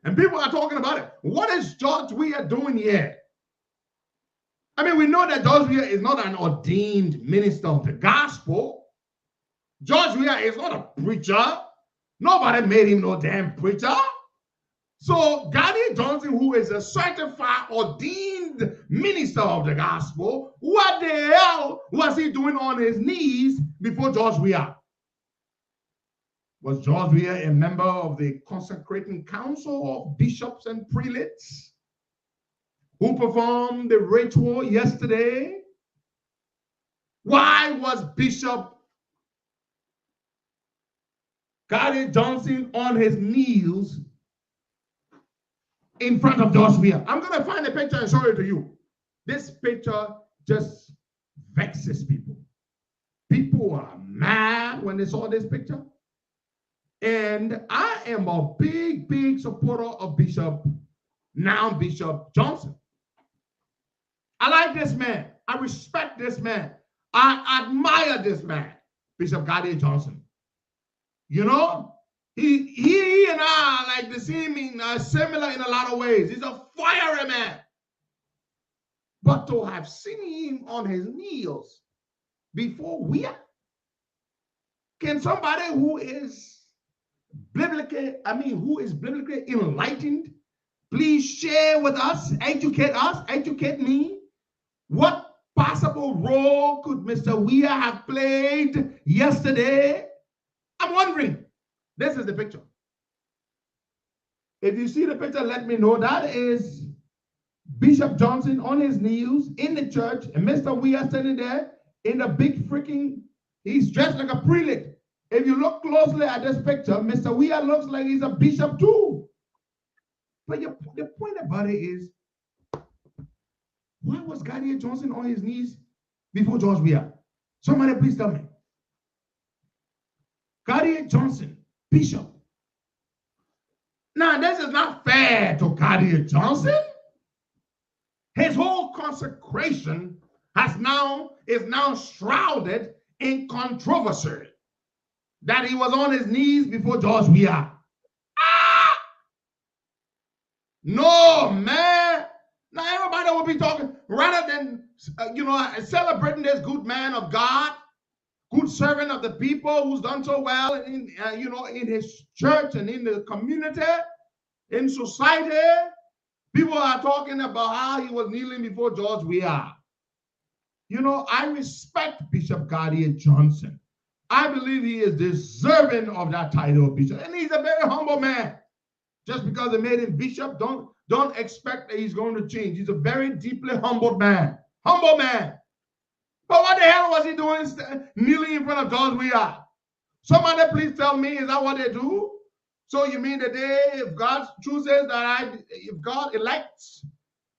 And people are talking about it. What is George Weah doing here? I mean, we know that George Weah is not an ordained minister of the gospel. George Weah is not a preacher. Nobody made him no damn preacher. So Gadier Johnson, who is a certified ordained minister of the gospel, what the hell was he doing on his knees before George Weah? Was George Weah a member of the consecrating council of bishops and prelates who performed the ritual yesterday? Why was Bishop Gadier Johnson on his knees in front of George Weah? I'm going to find a picture and show it to you. This picture just vexes people. People are mad when they saw this picture. And I am a big, big supporter of Bishop Johnson. I like this man. I respect this man. I admire this man, Bishop Gadier Johnson. You know, he and I are like the same, similar in a lot of ways. He's a fiery man. But to have seen him on his knees before Weah, can somebody who is biblically enlightened, please share with us, educate me. What possible role could Mr. Weah have played yesterday? I'm wondering. This is the picture. If you see the picture, let me know. That is Bishop Johnson on his knees in the church, and Mr. We are standing there in the big freaking, he's dressed like a prelate. If you look closely at this picture, Mr. Weir looks like he's a bishop too. But the point about it is, why was Gardner Johnson on his knees before George Weir? Somebody please tell me. Gardner Johnson, bishop. Now, this is not fair to Gardner Johnson. His whole consecration is now shrouded in controversy. That he was on his knees before George Weir. No, man. Now everybody will be talking, rather than, celebrating this good man of God, good servant of the people who's done so well in his church and in the community, in society. People are talking about how he was kneeling before George Weir. I respect Bishop Gardner Johnson. I believe he is deserving of that title of bishop. And he's a very humble man. Just because they made him bishop, don't expect that he's going to change. He's a very deeply humbled man. Humble man. But what the hell was he doing kneeling in front of George Weir? Somebody please tell me, is that what they do? So you mean the day if God chooses if God elects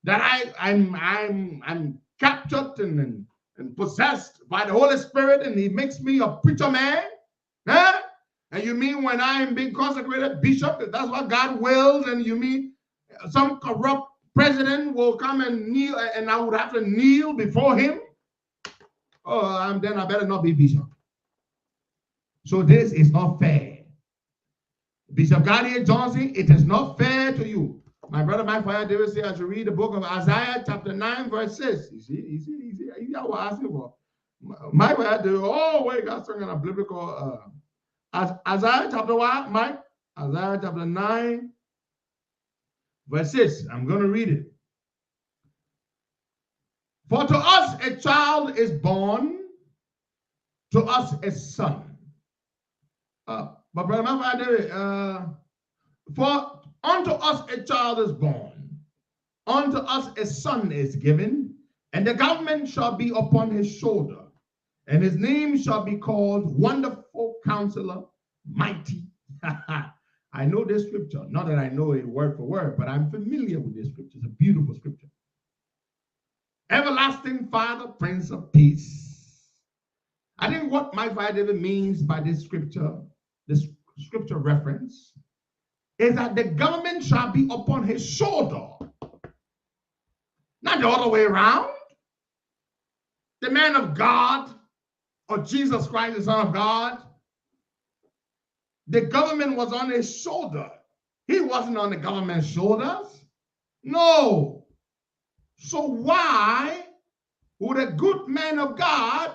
that I'm captured and possessed by the Holy Spirit, and he makes me a preacher man? Huh? And you mean when I am being consecrated bishop, if that's what God wills, and you mean some corrupt president will come and kneel, and I would have to kneel before him? Oh, then I better not be bishop. So this is not fair. Bishop Gardner Johnson, it is not fair to you. My brother, my father, David said, I should read the book of Isaiah, chapter 9, verse 6. You see, you got what I asking for. My father, got something on a biblical, Isaiah chapter what, Mike? Isaiah chapter 9, verse 6. I'm going to read it. For to us a child is born, to us a son. But brother, my father, for unto us a child is born, unto us a son is given, and the government shall be upon his shoulder, and his name shall be called Wonderful Counselor, Mighty. I know this scripture, not that I know it word for word, but I'm familiar with this scripture. It's a beautiful scripture. Everlasting Father, Prince of Peace. I think what my father means by this scripture reference, is that the government shall be upon his shoulder. Not the other way around. The man of God, or Jesus Christ, the Son of God, the government was on his shoulder. He wasn't on the government's shoulders. No. So why would a good man of God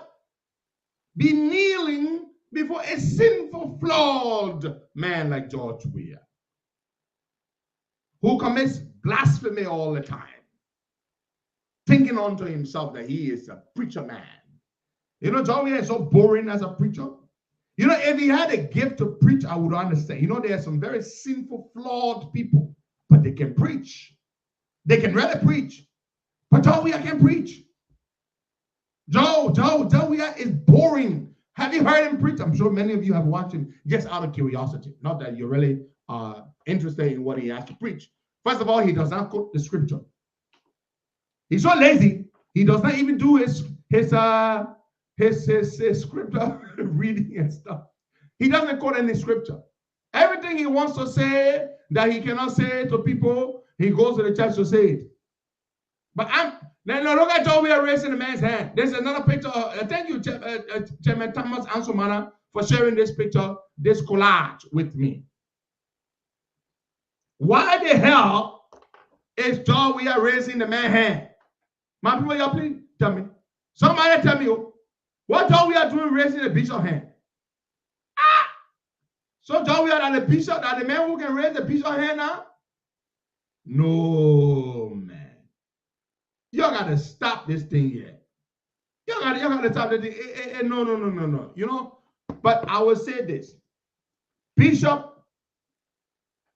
be kneeling before a sinful, flawed man like George Weir, who commits blasphemy all the time, thinking unto himself that he is a preacher man? George Weir is so boring as a preacher. If he had a gift to preach, I would understand. There are some very sinful, flawed people, but they can preach. They can really preach. But George Weir can preach. George Weir is boring. Have you heard him preach? I'm sure many of you have watched him just out of curiosity. Not that you're really interested in what he has to preach. First of all, he does not quote the scripture. He's so lazy, he does not even do his scripture reading and stuff. He doesn't quote any scripture. Everything he wants to say that he cannot say to people, he goes to the church to say it. But now look at George Weir raising the man's hand. There's another picture. Thank you, Chairman Thomas Ansomana, for sharing this picture, this collage with me. Why the hell is George Weir raising the man's hand? My people, y'all please tell me. Somebody tell me what George Weir doing raising the bishop's hand. So George Weir are the bishop, are the man who can raise the bishop's hand now? No, man. Y'all got to stop this thing here. Y'all got to stop this thing. No. But I will say this. Bishop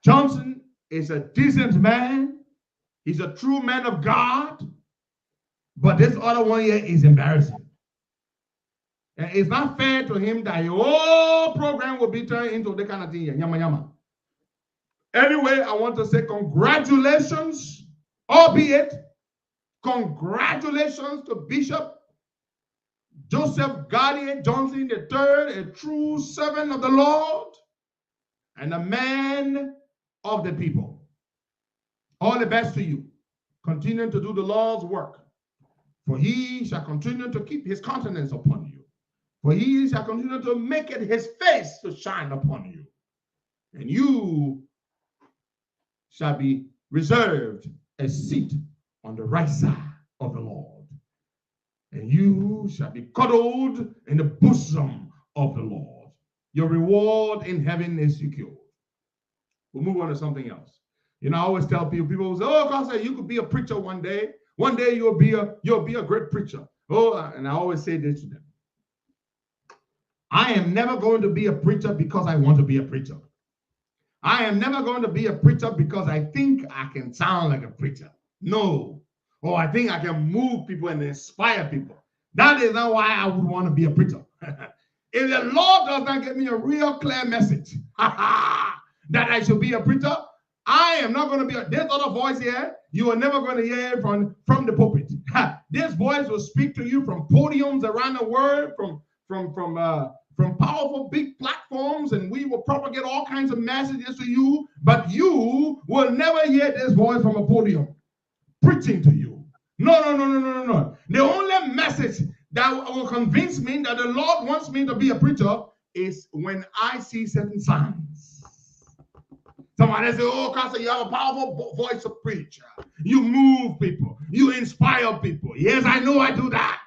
Johnson is a decent man. He's a true man of God. But this other one here is embarrassing. And it's not fair to him that your whole program will be turned into that kind of thing. Yama yama. Anyway, I want to say congratulations, albeit congratulations to Bishop Joseph Gardner Johnson III, a true servant of the Lord and a man of the people. All the best to you. Continue to do the Lord's work, for he shall continue to keep his countenance upon you. For he shall continue to make it his face to shine upon you. And you shall be reserved a seat on the right side of the Lord. And you shall be cuddled in the bosom of the Lord. Your reward in heaven is secure. We'll move on to something else. You know, I always tell people say, oh, Costa, you could be a preacher one day. One day you'll be a great preacher. Oh, and I always say this to them. I am never going to be a preacher because I want to be a preacher. I am never going to be a preacher because I think I can sound like a preacher. No. Or I think I can move people and inspire people. That is not why I would want to be a preacher. If the Lord does not give me a real clear message that I should be a preacher, I am not going to be this other voice here. You are never going to hear it from the pulpit. This voice will speak to you from podiums around the world, from powerful big platforms, and we will propagate all kinds of messages to you, but you will never hear this voice from a podium preaching to you. No. The only message that will convince me that the Lord wants me to be a preacher is when I see certain signs. Somebody say, oh, Costa, you have a powerful voice to preach. You move people. You inspire people. Yes, I know I do that.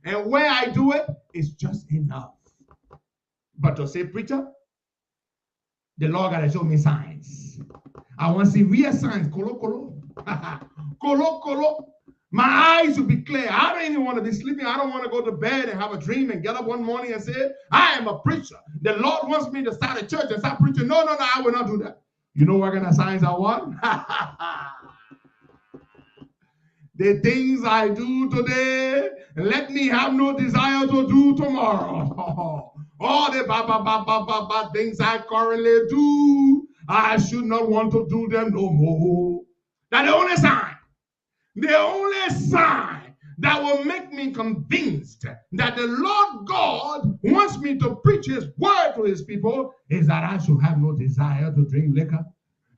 And where I do it, it's just enough. But to say preacher, the Lord got to show me signs. I want to see real signs. Kolo. My eyes will be clear. I don't even want to be sleeping. I don't want to go to bed and have a dream and get up one morning and say, I am a preacher. The Lord wants me to start a church and start preaching. No, I will not do that. You know what kind of signs I want? The things I do today, let me have no desire to do tomorrow. All the things I currently do, I should not want to do them no more. That's the only sign. The only sign that will make me convinced that the Lord God wants me to preach his word to his people is that I should have no desire to drink liquor.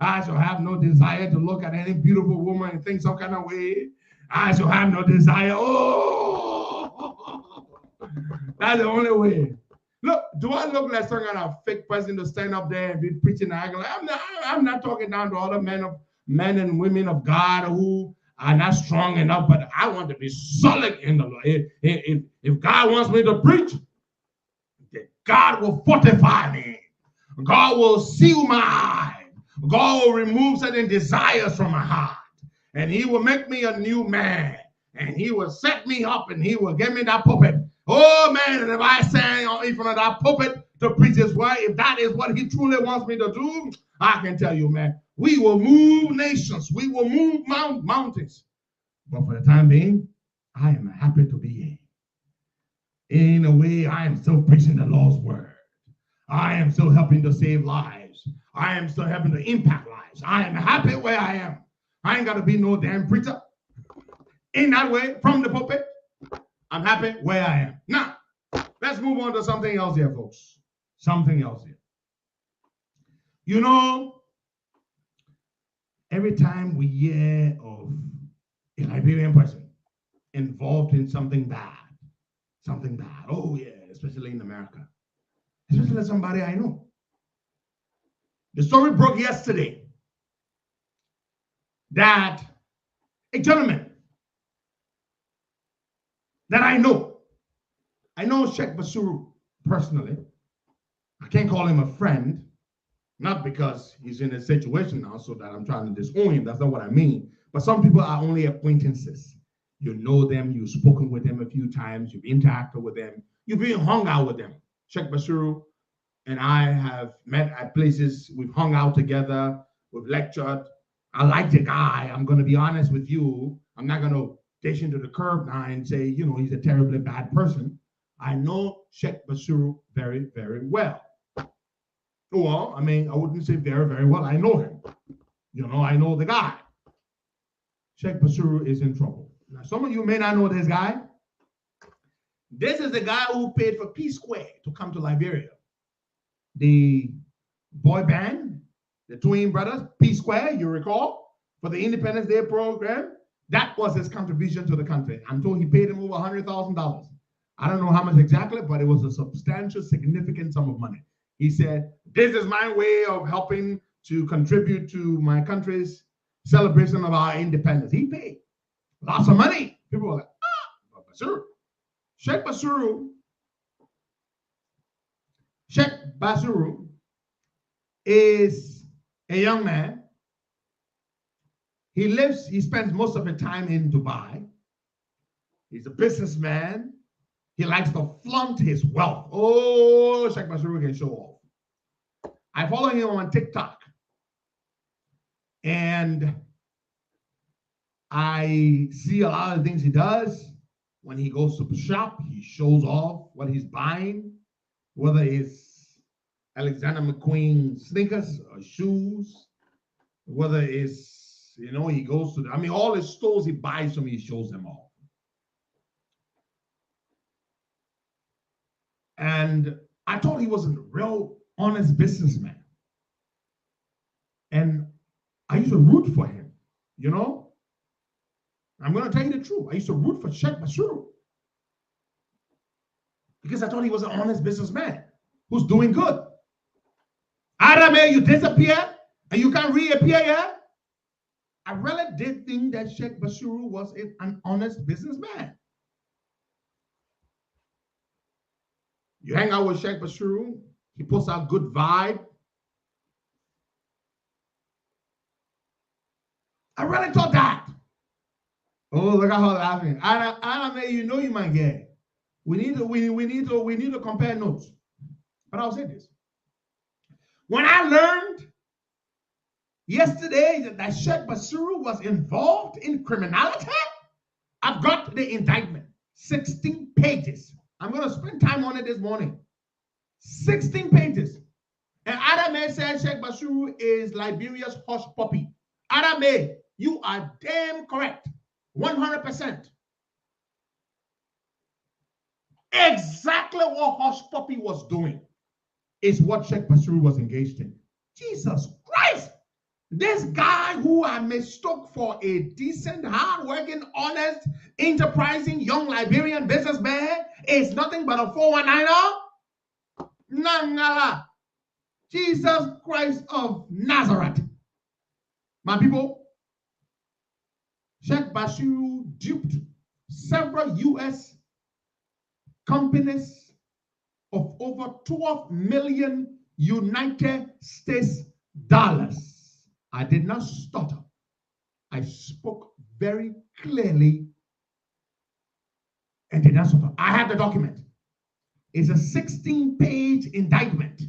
I shall have no desire to look at any beautiful woman and think some kind of way. I shall have no desire. Oh, that's the only way. Look, do I look like some kind of fake person to stand up there and be preaching? I'm not talking down to other men and women of God who are not strong enough, but I want to be solid in the Lord. If God wants me to preach, God will fortify me. God will seal my eyes. God will remove certain desires from my heart. And he will make me a new man. And he will set me up and he will give me that pulpit. Oh man, and if I stand in front of that pulpit to preach his word, if that is what he truly wants me to do, I can tell you, man, we will move nations. We will move mountains. But for the time being, I am happy to be here. In a way, I am still preaching the Lord's word. I am still helping to save lives. I am still helping to impact lives. I am happy where I am. I ain't got to be no damn preacher. In that way, from the pulpit, I'm happy where I am. Now, let's move on to something else here, folks. Something else here. You know, every time we hear of a Liberian person involved in something bad, oh yeah, especially in America, especially somebody I know. The story broke yesterday that a gentleman that I know Sheikh Bashir personally. I can't call him a friend, not because he's in a situation now so that I'm trying to disown him. That's not what I mean. But some people are only acquaintances. You know them, you've spoken with them a few times, you've interacted with them, you've even hung out with them. Sheikh Bashir and I have met at places, we've hung out together, we've lectured. I like the guy. I'm going to be honest with you. I'm not going to dish into the curb now and say, you know, he's a terribly bad person. I know Sheikh Bashir very, very well. Well, I mean, I wouldn't say very, very well. I know him. You know, I know the guy. Sheikh Bashir is in trouble. Now, some of you may not know this guy. This is the guy who paid for P Square to come to Liberia. The boy band, the twin brothers, P Square, you recall, for the Independence Day program. That was his contribution to the country. I'm told he paid him over $100,000. I don't know how much exactly, but it was a substantial, significant sum of money. He said, this is my way of helping to contribute to my country's celebration of our independence. He paid lots of money. People were like, Bashir. Sheikh Bashir is a young man. He spends most of his time in Dubai. He's a businessman. He likes to flaunt his wealth. Oh, Sheikh Bashir can show off. I follow him on TikTok. And I see a lot of things he does. When he goes to the shop, he shows off what he's buying, whether it's Alexander McQueen sneakers or shoes, whether it's, you know, he goes to, all his stores he buys from, he shows them off. And I thought he was a real honest businessman. And I used to root for him, you know? I'm going to tell you the truth. I used to root for Sheikh Bashir because I thought he was an honest businessman who's doing good. Adame, you disappear and you can't reappear yet? I really did think that Sheikh Bashir was an honest businessman. You hang out with Sheikh Bashir, he puts out good vibe. I really thought that. Oh, look at her laughing. Anna, you know you might get. We need to compare notes. But I'll say this. When I learned yesterday that Sheikh Bashir was involved in criminality, I've got the indictment. 16 pages. I'm going to spend time on it this morning. 16 pages. And Adame said Sheikh Bashir is Liberia's hush puppy. Adame, you are damn correct. 100%. Exactly what Hush Puppy was doing is what Sheikh Bashir was engaged in. Jesus Christ! This guy who I mistook for a decent, hardworking, honest, enterprising young Liberian businessman is nothing but a 419er? Nangala. Jesus Christ of Nazareth. My people, Sheikh Bashir duped several U.S. companies of over 12 million United States dollars. I did not stutter. I spoke very clearly and did not stutter. I have the document. It's a 16-page indictment.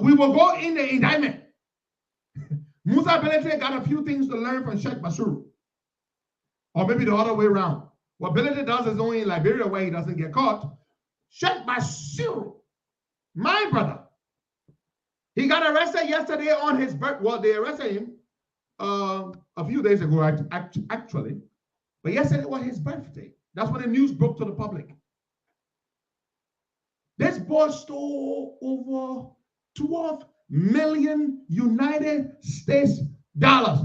We will go in the indictment. Musa Belete got a few things to learn from Sheikh Bashir. Or maybe the other way around. What Belete does is only in Liberia where he doesn't get caught. Sheikh Bashir, my brother, he got arrested yesterday on his birthday. Well, they arrested him a few days ago, actually. But yesterday was his birthday. That's when the news broke to the public. This boy stole over 12 million United States dollars.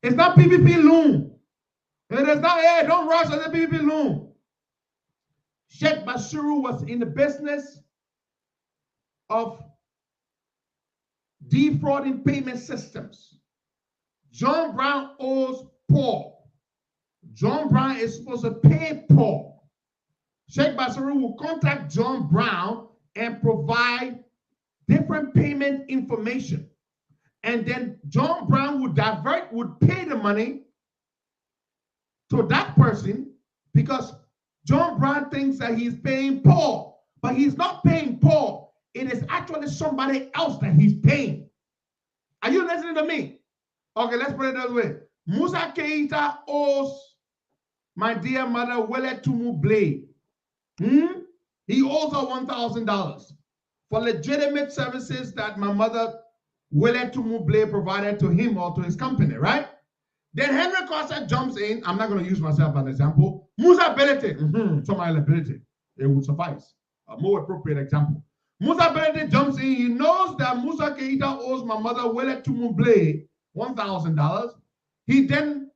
It's not PPP loan. It is not, hey, don't rush on the PPP loan. Sheikh Bashir was in the business of defrauding payment systems. John Brown owes Paul. John Brown is supposed to pay Paul. Sheikh Bashir will contact John Brown and provide different payment information. And then John Brown would pay the money to that person because John Brown thinks that he's paying Paul, but he's not paying Paul. It is actually somebody else that he's paying. Are you listening to me? Okay, let's put it this way. Musa Keita owes my dear mother Wele Tumu Blade. He owes her $1,000 for legitimate services that my mother Wele Tumu Blade provided to him or to his company, right? Then Henry Costa jumps in. I'm not going to use myself as an example. Musa Belete, some liability. It would suffice. A more appropriate example. Musa Belete jumps in. He knows that Musa Keita owes my mother Wele Tumu Blade $1,000. He then,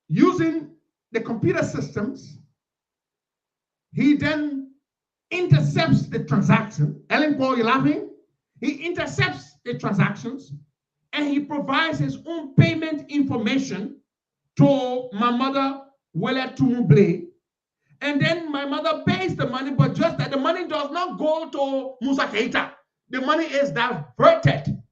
using the computer systems, he then intercepts the transaction. Ellen Paul, you laughing? He intercepts the transactions and he provides his own payment information to my mother, Wele Tumuble. And then my mother pays the money, but just that the money does not go to Musa Keita. The money is diverted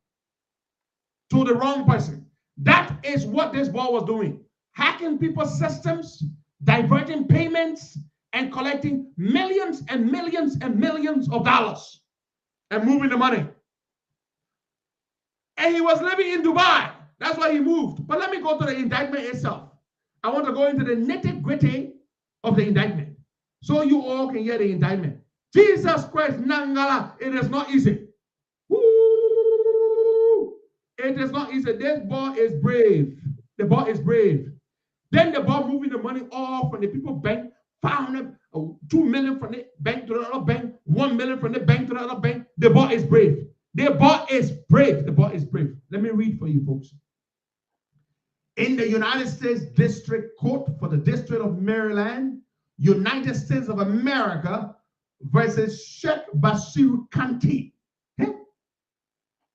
to the wrong person. That is what this boy was doing. Hacking people's systems, diverting payments, and collecting millions and millions and millions of dollars and moving the money. And he was living in Dubai. That's why he moved. But let me go to the indictment itself. I want to go into the nitty-gritty of the indictment so you all can hear the indictment. Jesus Christ, Nangala, it is not easy. Woo! It is not easy. This boy is brave. The boy is brave. Then the boy moving the money off from the people's bank, 2 million from the bank to the other bank, 1 million from the bank to the other bank. The boy is brave. The boy is brave. The boy is brave. Let me read for you, folks. In the United States District Court for the District of Maryland, United States of America versus Sheikh Bashir County.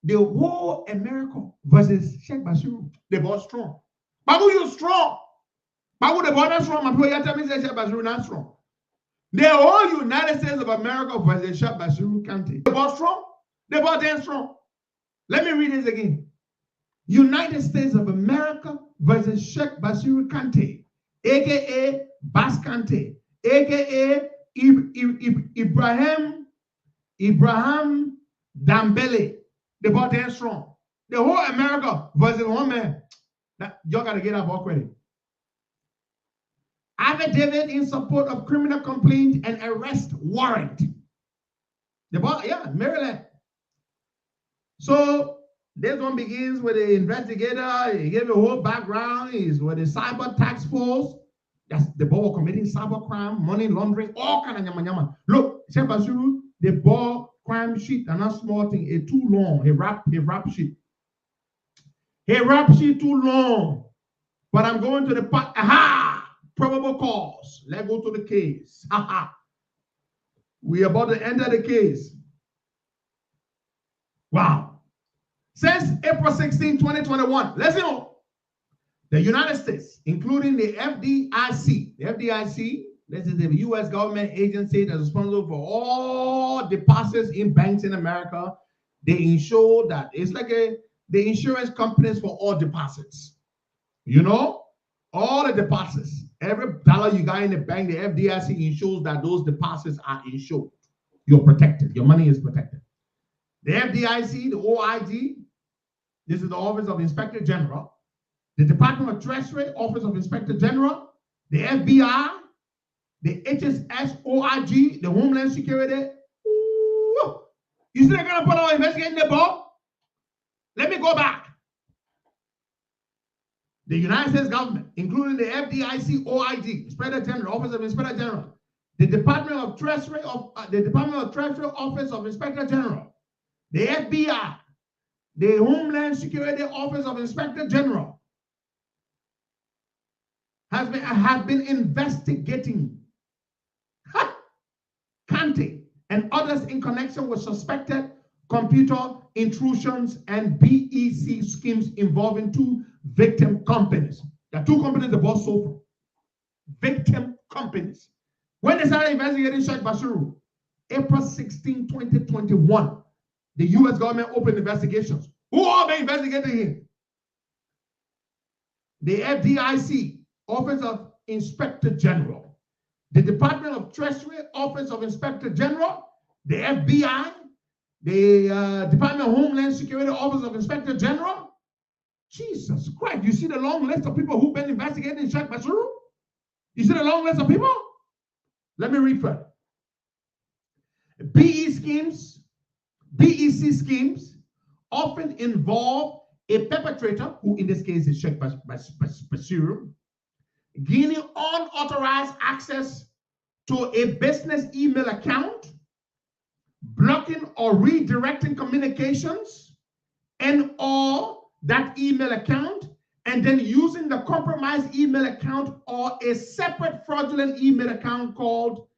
The whole America versus Sheikh Bashir. The boy strong. Babu, you strong. Babu, the boy not strong. My people, tell me Sheikh Bashir not strong. The whole United States of America versus Sheikh Bashir County. The boy strong. The boy damn strong. Let me read this again. United States of America versus Sheikh Bashir County, aka Bas County, aka Ibrahim Dambele. The boy damn strong. The whole America versus one man. Y'all gotta get up all credit. Affidavit in support of criminal complaint and arrest warrant. The boy, yeah, Maryland. So this one begins with the investigator. He gave a whole background. He's with the cyber task force. That's the boy committing cyber crime, money laundering, all kind of yama yama. Look, Sheikh Bashir, the boy crime sheet are not small thing. It's too long. He rap sheet. He rap sheet too long. But I'm going to the part. Aha! Probable cause. Let's go to the case. Aha! We are about to enter the case. Wow. Since April 16, 2021, let's know the United States, including the FDIC, this is the U.S. government agency that's responsible for all deposits in banks in America. They ensure that it's like the insurance companies for all deposits. You know, all the deposits, every dollar you got in the bank, the FDIC ensures that those deposits are insured. You're protected. Your money is protected. The FDIC, the OIG, this is the Office of Inspector General. The Department of Treasury, Office of Inspector General. The FBI, the HSS, OIG, the Homeland Security. Ooh. You see they're going to put our investigating the ball? Let me go back. The United States government, including the FDIC, OIG, Inspector General, Office of Inspector General. The Department of Treasury, Office of Inspector General. The FBI, the Homeland Security Office of Inspector General has been investigating County and others in connection with suspected computer intrusions and BEC schemes involving two victim companies. There are two companies the boss sold from. Victim companies. When they started investigating Sheikh Bashir, April 16, 2021. The U.S. government opened investigations. Who all been investigating him? The FDIC, Office of Inspector General. The Department of Treasury, Office of Inspector General. The FBI. the Department of Homeland Security Office of Inspector General. Jesus Christ, you see the long list of people who've been investigating Sheikh Bashir? You see the long list of people? Let me read further. BEC schemes often involve a perpetrator, who in this case is Sheikh Bashir, gaining unauthorized access to a business email account, blocking or redirecting communications and or that email account, and then using the compromised email account or a separate fraudulent email account called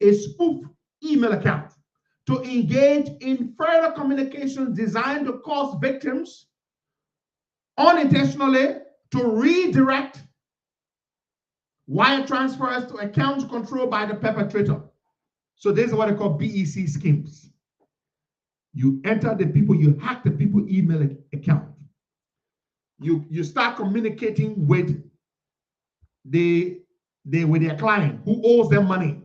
a spoof email account to engage in further communications designed to cause victims unintentionally to redirect wire transfers to accounts controlled by the perpetrator. So this is what they call BEC schemes. You enter the people, you hack the people email account. You start communicating with their client who owes them money.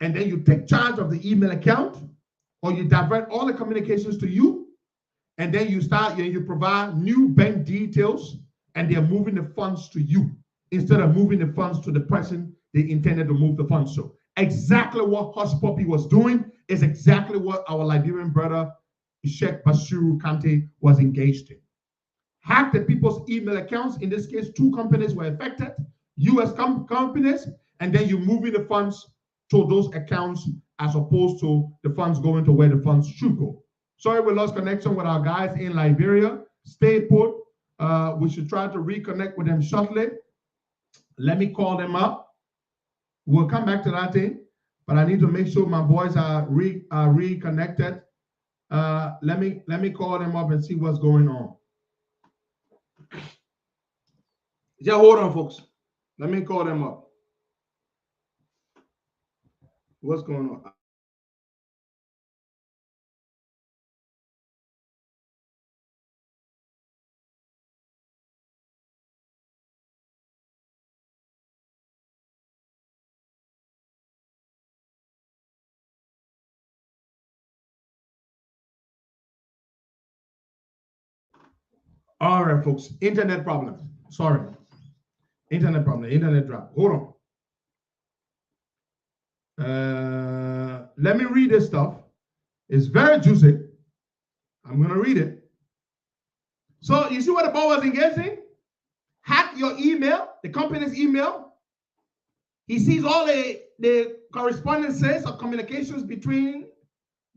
And then you take charge of the email account, or you divert all the communications to you. And then you provide new bank details, and they're moving the funds to you instead of moving the funds to the person they intended to move the funds to. Exactly what Hush Puppy was doing is exactly what our Liberian brother Sheikh Bashir Kante was engaged in. Hack the people's email accounts. In this case, 2 companies were affected, U.S. companies, and then you're moving the funds to those accounts as opposed to the funds going to where the funds should go. Sorry, we lost connection with our guys in Liberia. Stay put. We should try to reconnect with them shortly. Let me call them up. We'll come back to that thing, but I need to make sure my boys are reconnected. Let me call them up and see what's going on. Yeah, hold on, folks. Let me call them up. What's going on? All right, folks. Internet problem. Sorry. Internet problem. Internet drop. Hold on. Let me read this stuff. It's very juicy. I'm going to read it. So you see what the boy was engaged in? Hack your email, the company's email. He sees all the correspondences or communications between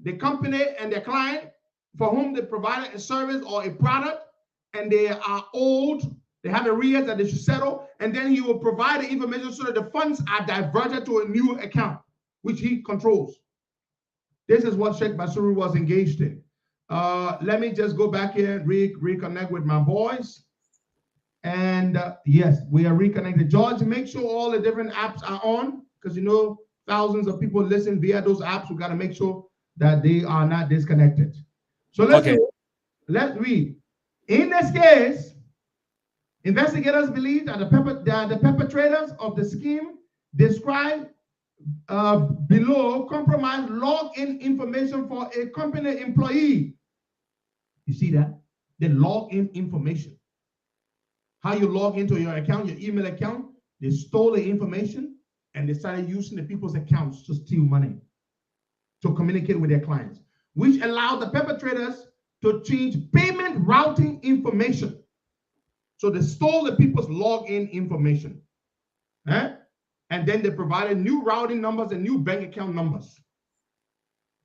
the company and their client for whom they provided a service or a product, and they are owed, they have arrears that they should settle, and then he will provide the information so that the funds are diverted to a new account, which he controls. This is what Sheikh Bashir was engaged in. Let me just go back here and reconnect with my boys. And yes, we are reconnected. George, make sure all the different apps are on, because you know thousands of people listen via those apps. We got to make sure that they are not disconnected. So let's read. In this case, investigators believe that the perpetrators of the scheme described below compromised login information for a company employee. You see that? The login information. How you log into your account, your email account, they stole the information and they started using the people's accounts to steal money, to communicate with their clients, which allowed the perpetrators to change payment routing information. So they stole the people's login information. And then they provided new routing numbers and new bank account numbers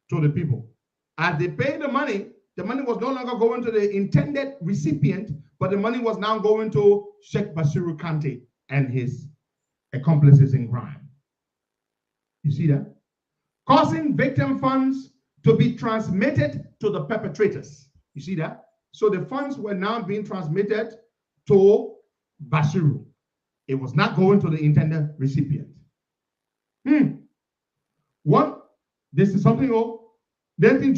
to the people. As they paid the money was no longer going to the intended recipient, but the money was now going to Sheikh Bashir Kante and his accomplices in crime. You see that? Causing victim funds to be transmitted to the perpetrators. You see that? So the funds were now being transmitted to Bashir. It was not going to the intended recipient. One, this is something this thing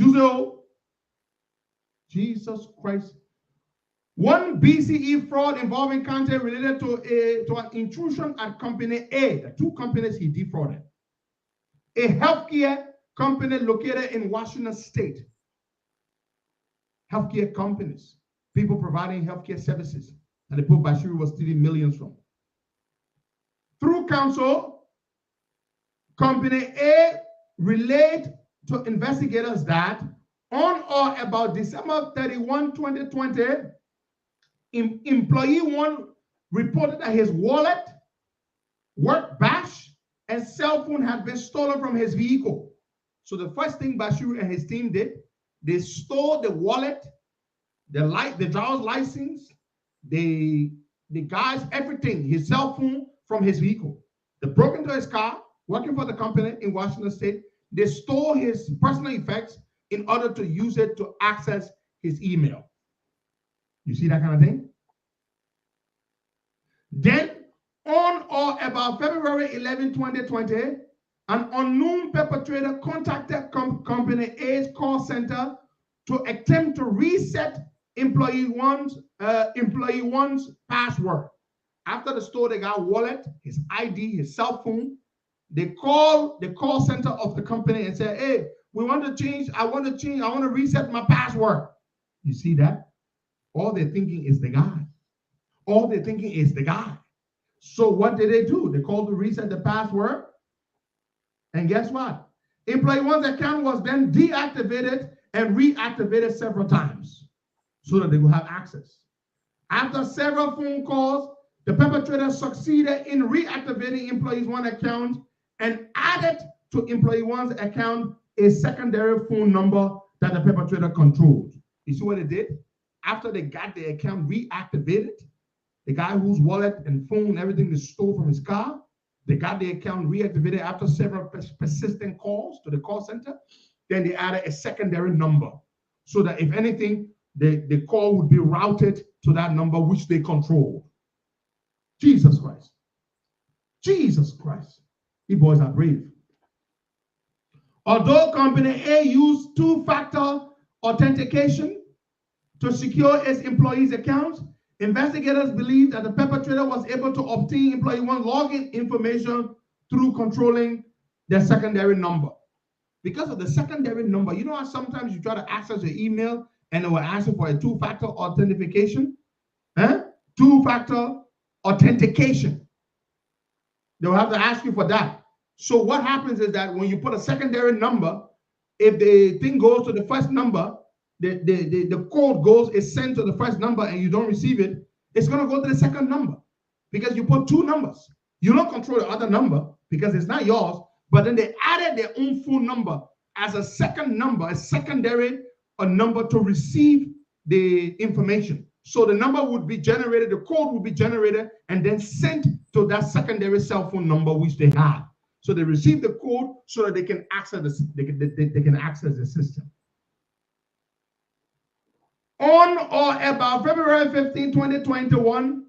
Jesus Christ. One BCE fraud involving content related to an intrusion at company A, the 2 companies he defrauded. A healthcare company located in Washington State. healthcare companies, people providing healthcare services, and the Pope Bashir was stealing millions from. Through counsel, Company A relayed to investigators that on or about December 31, 2020, Employee One reported that his wallet, work badge, and cell phone had been stolen from his vehicle. So the first thing Bashir and his team did, they stole the wallet, the driver's license, the guy's everything, his cell phone from his vehicle. They broke into his car, working for the company in Washington State. They stole his personal effects in order to use it to access his email. You see that kind of thing? Then, on or about February 11, 2020, an unknown perpetrator contacted Company A's call center to attempt to reset Employee One's password. After the store, they got wallet, his ID, his cell phone. They call the call center of the company and say, hey, we want to change, I want to reset my password. You see that? All they're thinking is the guy. All they're thinking is the guy. So what did they do? They called to reset the password. And guess what? Employee One's account was then deactivated and reactivated several times so that they will have access. After several phone calls, the perpetrator succeeded in reactivating Employee One's account and added to Employee One's account a secondary phone number that the perpetrator controlled. You see what they did? After they got the account reactivated, the guy whose wallet and phone, everything is stole from his car, they got the account reactivated after several persistent calls to the call center. Then they added a secondary number so that if anything, the call would be routed to that number which they controlled. Jesus Christ. Jesus Christ. You boys are brave. Although Company A used two-factor authentication to secure its employees' accounts, investigators believe that the perpetrator was able to obtain Employee One login information through controlling their secondary number. Because of the secondary number, you know how sometimes you try to access your email and it will ask you for a two-factor authentication? Two-factor authentication. They will have to ask you for that. So what happens is that when you put a secondary number, if the thing goes to the first number, the code goes, is sent to the first number and you don't receive it, it's going to go to the second number because you put two numbers. You don't control the other number because it's not yours, but then they added their own phone number as a second number, a secondary number to receive the information. So the number would be generated, the code would be generated and then sent to that secondary cell phone number which they have. So they receive the code so that they can access the system. On or about February 15, 2021,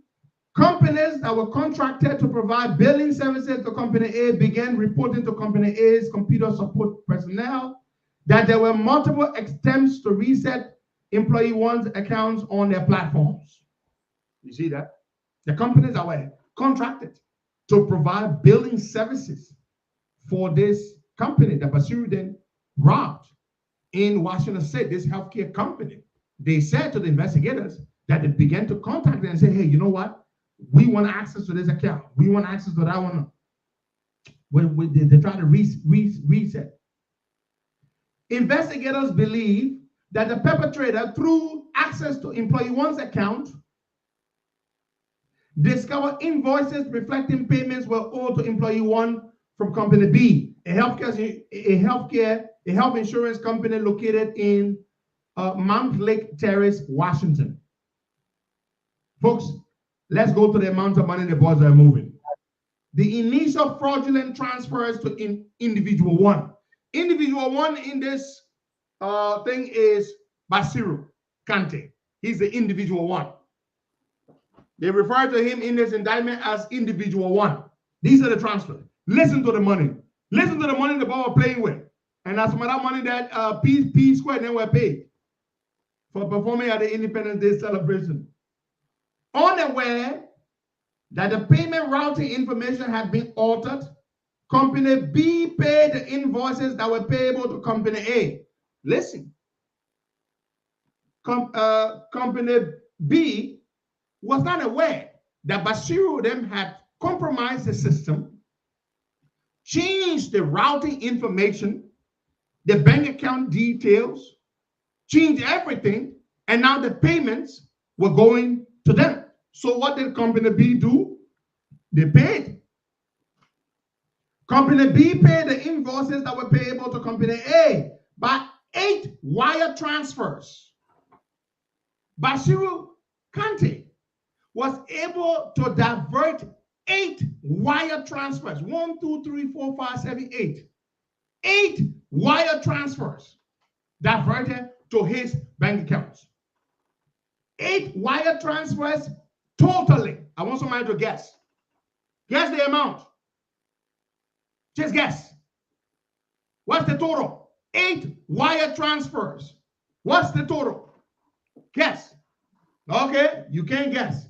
companies that were contracted to provide billing services to Company A began reporting to Company A's computer support personnel that there were multiple attempts to reset Employee One's accounts on their platforms. You see that? The companies that were contracted to provide billing services for this company that Bashir then robbed in Washington State, this healthcare company. They said to the investigators that they began to contact them and say, hey, you know what? We want access to this account. We want access to that one. They try to reset. Investigators believe that the perpetrator, through access to Employee One's account, discovered invoices reflecting payments were owed to Employee One from Company B, a health insurance company located in Mount Lake Terrace, Washington. Folks, let's go to the amount of money the boys are moving. The initial fraudulent transfers to individual one. Individual one in this thing is Basiru Kante. He's the individual one. They refer to him in this indictment as individual one. These are the transfers. Listen to the money. Listen to the money the boys are playing with. And that's some of that money that P Square then were paid for performing at the Independence Day celebration. Unaware that the payment routing information had been altered, Company B paid the invoices that were payable to Company A. Listen. Company B was not aware that Bashir them had compromised the system, changed the routing information, the bank account details, changed everything, and now the payments were going to them. So what did Company B do? They paid. Company B paid the invoices that were payable to Company A by 8 wire transfers. Bashir Kante was able to divert 8 wire transfers. 1, 2, 3, 4, 5, 7, 8. 8 wire transfers diverted to his bank accounts. 8 wire transfers totally. I want somebody to guess. Guess the amount. Just guess. What's the total? 8 wire transfers. What's the total? Guess. Okay, you can't guess.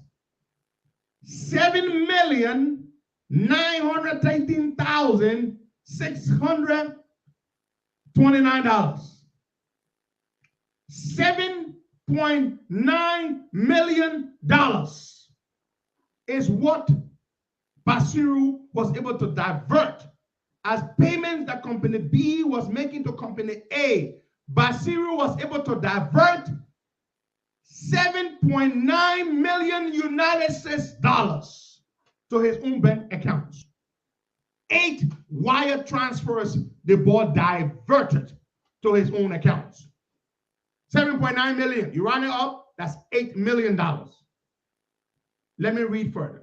$7,913,629. $7.9 million is what Bashir was able to divert as payments that Company B was making to Company A. Bashir was able to divert $7.9 million United States dollars to his own bank accounts. 8 wire transfers the board diverted to his own accounts. 7.9 million. You round it up, that's $8 million. Let me read further.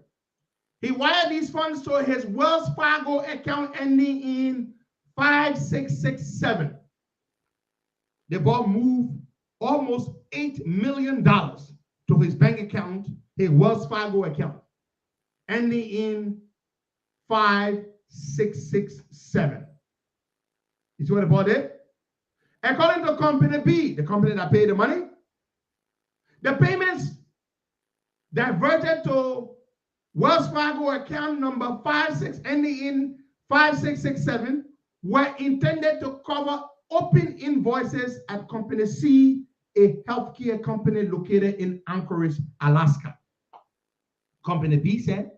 He wired these funds to his Wells Fargo account ending in 5667. The board moved almost $8 million to his bank account, his Wells Fargo account, ending in 5667. You see what the board did? According to Company B, the company that paid the money, the payments diverted to Wells Fargo account number 56 ending in 5667 were intended to cover open invoices at Company C, a healthcare company located in Anchorage, Alaska. Company B said,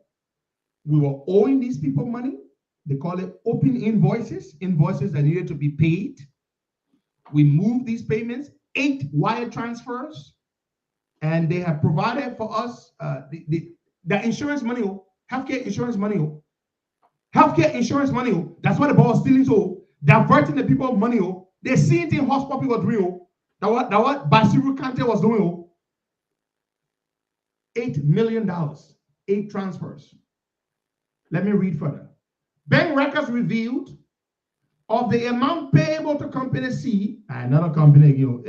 we were owing these people money. They call it open invoices, invoices that needed to be paid. We moved these payments, 8 wire transfers, and they have provided for us the insurance money, healthcare insurance money. Healthcare insurance money, that's what the boss stealing, so diverting the people money. They see it in hospital people doing. That what Bashir Kante was doing. $8 million, 8 transfers. Let me read further. Bank records revealed of the amount payable to Company C, another company again,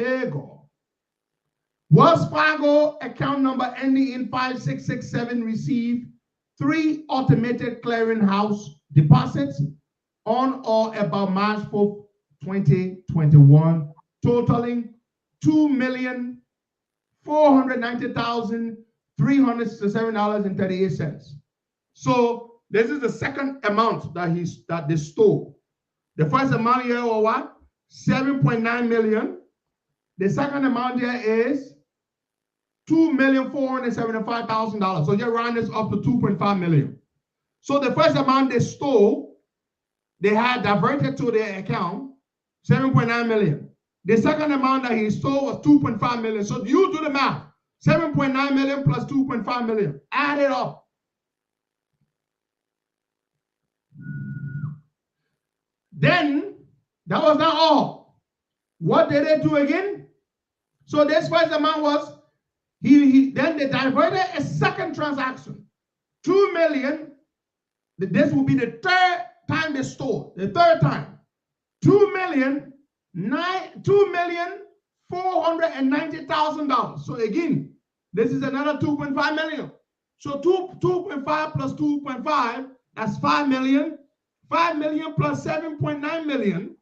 Wells Fargo account number ending in 5667 received 3 automated clearinghouse deposits on or about March 4th, 2021, totaling $2,490,367.38. So this is the second amount that they stole. The first amount here was what? 7.9 million. The second amount here is $2,475,000. So you round this up to 2.5 million. So the first amount they stole, they had diverted to their account 7.9 million. The second amount that he stole was 2.5 million. So you do the math. 7.9 million plus 2.5 million. Add it up. Then, that was not all. What did they do again? So this first amount was, then they diverted a second transaction. 2 million, this will be the third time they stole, the third time. $2,490,000. So again, this is another 2.5 million. So 2.5 plus 2.5, that's 5 million. 5 million plus 7.9 million.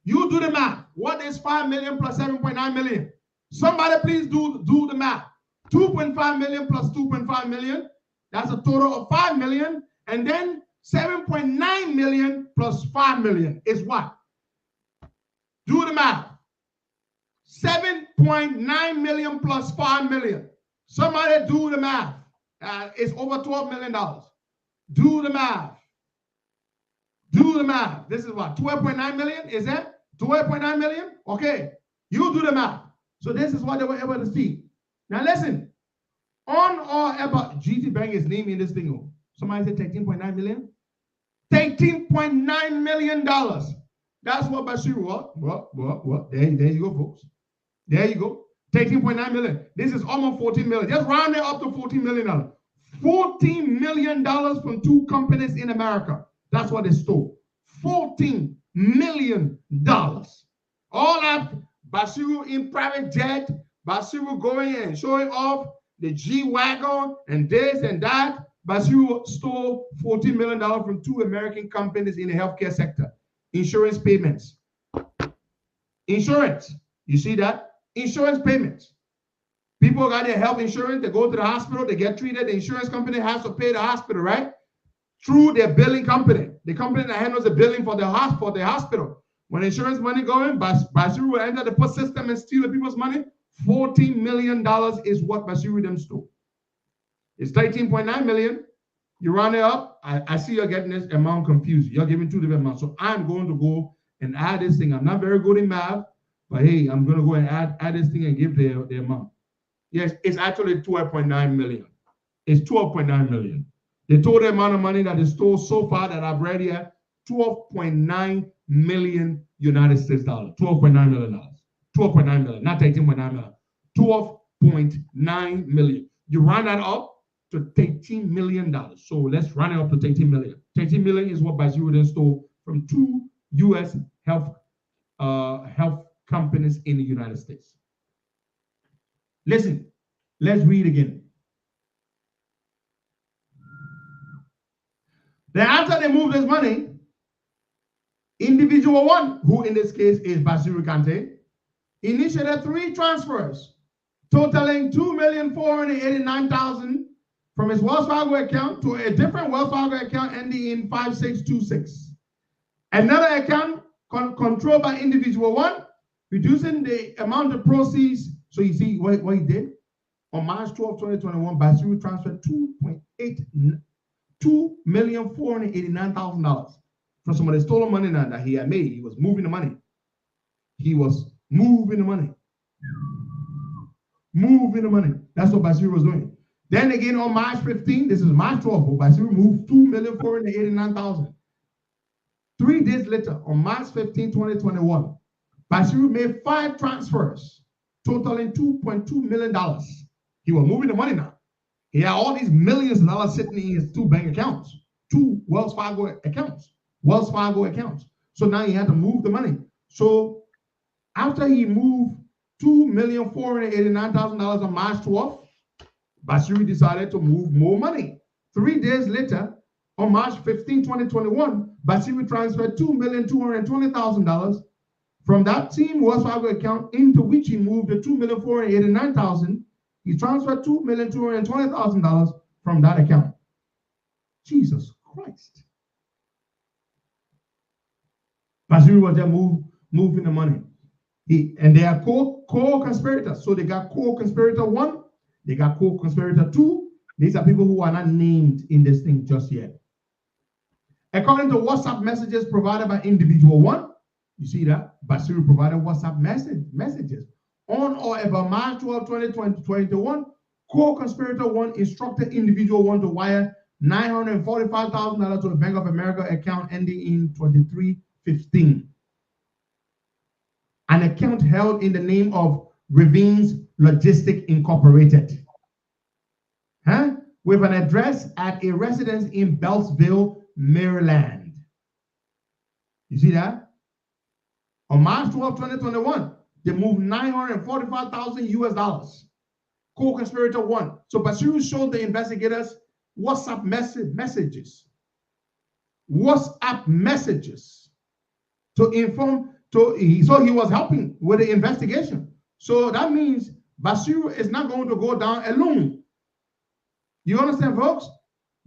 You do the math. What is 5 million plus 7.9 million? Somebody please do the math. 2.5 million plus 2.5 million. That's a total of 5 million. And then 7.9 million plus 5 million is what? Do the math. 7.9 million plus 5 million. Somebody do the math. It's over $12 million. Do the math. Do the math. This is what? 12.9 million? Is that 12.9 million? Okay. You do the math. So this is what they were able to see. Now listen. On or about GT Bank is naming this thing. Somebody said 13.9 million? $13.9 million. That's what Bashir was. What? There you go, folks. There you go. 13.9 million. This is almost 14 million. Just round it up to $14 million. $14 million from two companies in America. That's what they stole. $14 million. All that Bashir in private jet, Bashir going and showing off the G-Wagon and this and that. Bashir stole $14 million from two American companies in the healthcare sector. Insurance payments. Insurance. You see that? Insurance payments. People got their health insurance. They go to the hospital. They get treated. The insurance company has to pay the hospital, right? Through their billing company. The company that handles the billing for the hospital. When insurance money go in, Bashir will enter the system and steal the people's money. $14 million is what Bashir them stole. It's 13.9 million. You round it up. I see you're getting this amount confused. You're giving two different amounts. So I'm going to go and add this thing. I'm not very good in math, but hey, I'm going to go and add this thing and give the amount. Yes, it's actually 12.9 million. It's 12.9 million. The total amount of money that is stole so far that I've read here, 12.9 million United States dollars. $12.9 million. 12.9 million, not 13.9 million. 12.9 million. You round that up to $13 million. So let's run it up to $13 million. $13 million is what Bashir then stole from two U.S. health companies in the United States. Listen, let's read again. Then after they moved this money, individual one, who in this case is Bashir Kante, initiated 3 transfers totaling $2,489,000 from his Wells Fargo account to a different Wells Fargo account ending in 5626. Another account controlled by individual one, reducing the amount of proceeds. So you see what he did? On March 12, 2021, Bashir transferred $2,489,000 from some of the stolen money that he had made. He was moving the money. Moving the money. That's what Bashir was doing. Then again on March 15, this is March 12, Bashir moved $2,489,000. 3 days later, on March 15, 2021, Bashir made 5 transfers totaling $2.2 million. He was moving the money now. He had all these millions of dollars sitting in his 2 bank accounts, 2 Wells Fargo accounts. So now he had to move the money. So after he moved $2,489,000 on March 12th, Bashir decided to move more money. 3 days later, on March 15, 2021, Bashir transferred $2,220,000 from that same Wells Fargo account into which he moved the $2,489,000. He transferred $2,220,000 from that account. Jesus Christ. Bashir was there moving the money. And they are co-conspirators. So they got co-conspirator 1, they got co-conspirator 2. These are people who are not named in this thing just yet. According to WhatsApp messages provided by individual 1, you see that? Bashir provided WhatsApp messages. On or about March 12, 2021, co-conspirator 1 instructed individual 1 to wire $945,000 to a Bank of America account ending in 2315. An account held in the name of Ravines Logistics Incorporated, with an address at a residence in Beltsville, Maryland. You see that? On March 12, 2021, they moved $945,000 US. Co-conspirator 1. So Bashir showed the investigators WhatsApp messages. WhatsApp messages to inform. So he was helping with the investigation. So that means Bashir is not going to go down alone. You understand, folks?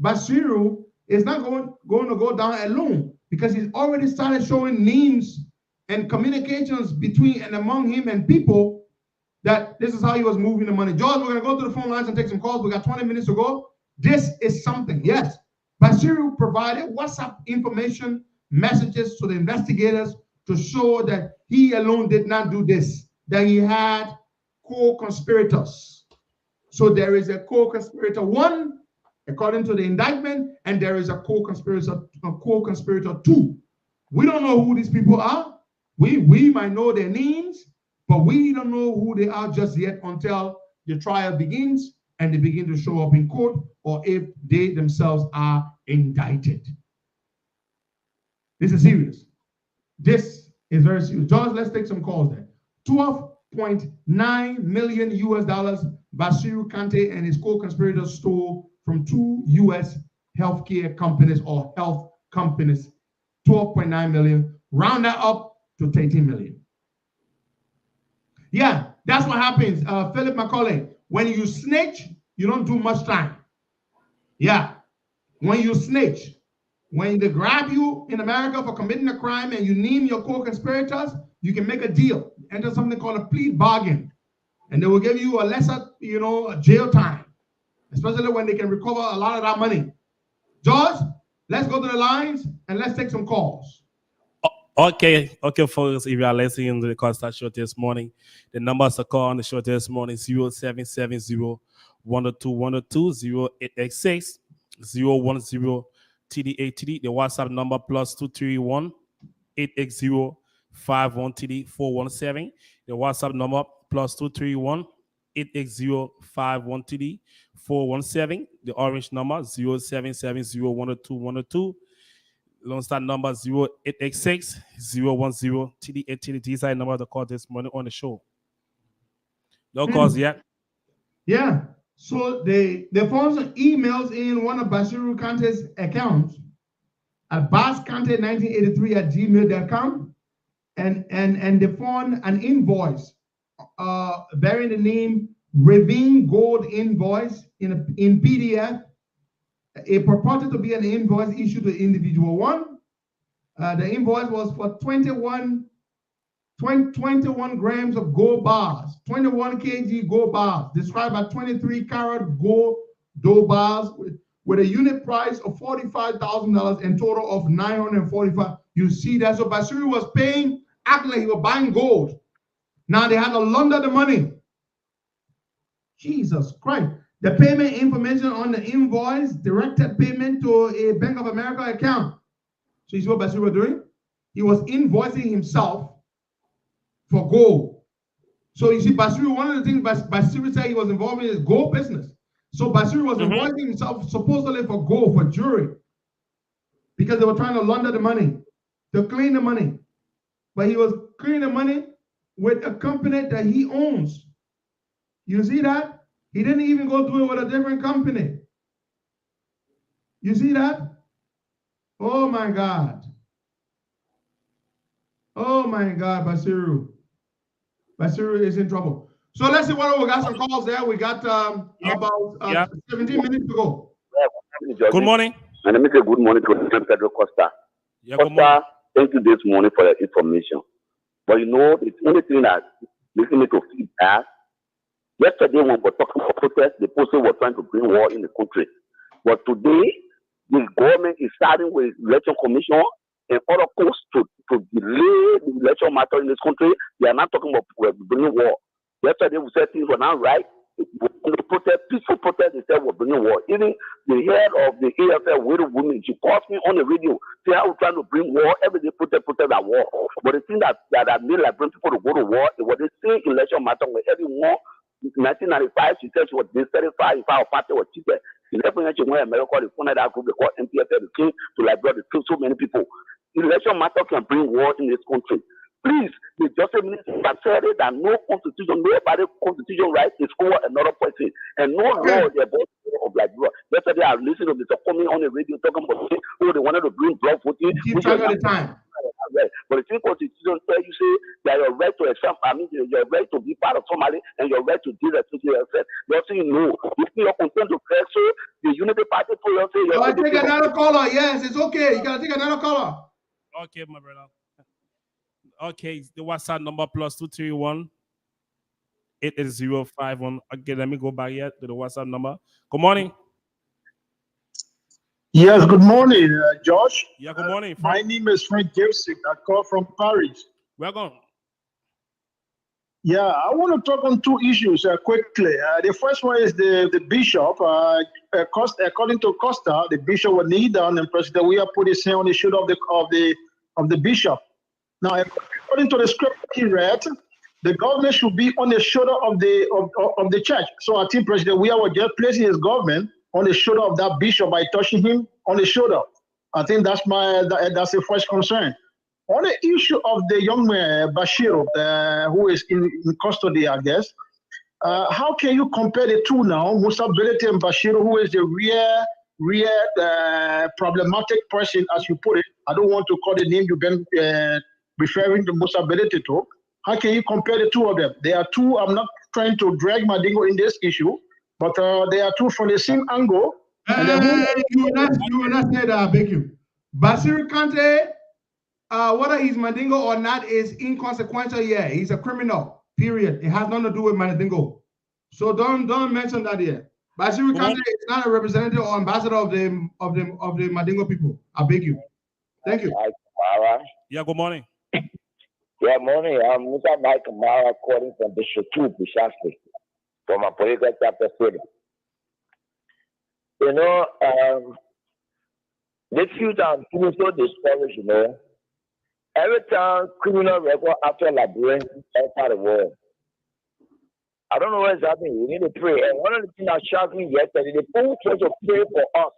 Bashir is not going to go down alone because he's already started showing names and communications between and among him and people, that this is how he was moving the money. George, we're going to go to the phone lines and take some calls. We got 20 minutes to go. This is something. Yes. Bashir provided WhatsApp information, messages to the investigators to show that he alone did not do this, that he had co-conspirators. So there is a co-conspirator 1, according to the indictment, and there is a co-conspirator 2. We don't know who these people are. We might know their names, but we don't know who they are just yet until the trial begins and they begin to show up in court, or if they themselves are indicted. This is serious. This is very serious. George, let's take some calls then. $12.9 million Bashir Kante and his co-conspirators stole from 2 U.S. healthcare companies or health companies. 12.9 million. Round that up to 13 million. Yeah, that's what happens, Philip Macaulay. When you snitch, you don't do much time. Yeah, when you snitch, when they grab you in America for committing a crime and you name your co-conspirators, you can make a deal, enter something called a plea bargain, and they will give you a lesser, jail time, especially when they can recover a lot of that money. George, let's go to the lines and let's take some calls. Okay, folks, if you are listening to the Costa Show this morning, the numbers to call on the show this morning: 0770-102-102, 0886 010 TD8TD. The WhatsApp number +231 880 51 TD417. The WhatsApp number +231 880 51 TD417. The orange number 0770-102-102. Lone Star number 0886 010 TD8TD. These are the number to call this morning on the show. No calls yet. Yeah. So the phones emails in one of Bashir Kante's accounts at baskante1983@gmail.com, and they found an invoice bearing the name Ravine Gold Invoice in PDF. It purported to be an invoice issued to individual 1. The invoice was for 21 grams of gold bars, 21 kg gold bars, described by 23 karat gold dough bars with a unit price of $45,000 and total of $945. You see that? So Bashir was paying, acting like he was buying gold. Now they had to launder the money. Jesus Christ. The payment information on the invoice directed payment to a Bank of America account. So you see what Bashir was doing? He was invoicing himself for gold. So you see, Bashir, one of the things Bashir said he was involved in is gold business. So Bashir was invoicing himself supposedly for gold, for jewelry, because they were trying to launder the money, to clean the money. But he was cleaning the money with a company that he owns. You see that? He didn't even go do it with a different company. You see that? Oh my God. Oh my God, Bashir. Bashir is in trouble. So let's see what we got some calls there. We got about 17 minutes to go. Good morning. And let me say good morning to Pedro Costa. Yeah, Costa, thank you this morning for the information. But the only thing that listening to feedback. Yesterday, when we were talking about protests, the person was trying to bring war in the country. But today, the government is starting with election commission and other courts to delay the election matter in this country. They are not talking about bringing war. Yesterday, we said things were not right. The protest, peaceful protest, they said we're bringing war. Even the head of the AFL, widow woman, she calls me on the radio, say how we're trying to bring war. Every day protest at war. But the thing that made like bring people to go to war, it was the same election matter where everyone. In 1995, she said she was dissatisfied if our party was cheaper. In America, the phone that group, they called MPFL, they came to liberate so many people. Election matter can bring war in this country. Please, the Justice Minister has said it that no constitution, nobody's constitution right is over another person. And no law is about of like blood. Yesterday, I listened to Mr. Comey on the radio talking about they wanted to bring blood voting. Keep track of the time. But the same constitution tells you say that your right to your right to be part of somebody and your right to disassociate yourself. You're saying no. If you're concerned to press so the Unity Party for you say I take another caller. Yes, it's okay. You gotta take another caller. Okay, my brother. Okay, the WhatsApp number +231 88051. Okay, let me go back here to the WhatsApp number. Good morning. Yes, good morning, Josh. Yeah, good morning. My name is Frank Gibson. I call from Paris. Welcome. Yeah, I want to talk on two issues quickly. The first one is the bishop. According to Costa, the bishop will kneel down, and President Weah put his hand on the shoulder of the bishop. Now, according to the script he read, the government should be on the shoulder of the church. So I think President Weah will just place his government on the shoulder of that bishop by touching him on the shoulder. I think that's the first concern. On the issue of the young man Bashir, who is in custody, I guess, how can you compare the two now, Musa Belete and Bashir, who is the real problematic person, as you put it? I don't want to call the name you've been referring to Musa Belete to. How can you compare the two of them? They are two. I'm not trying to drag Madingo in this issue, but they are two from the same angle. You will not say that, I beg you. Bashir Kante, whether he's Mandingo or not, is inconsequential. Yeah, he's a criminal. Period. It has nothing to do with Mandingo. So don't mention that here. Bashir Kante is not a representative or ambassador of the Mandingo people. I beg you. Thank you. Yeah, good morning. Yeah, morning. I'm Musa Mike Mara calling from Bishop 2, Bishopsy, from a political chapter city. You know, this youth are feeling so discouraged, you know. Every time criminal record after Liberian enter the world. I don't know what's happening. We need to pray. And one of the things that shocked me yesterday, the people tried to pray for us.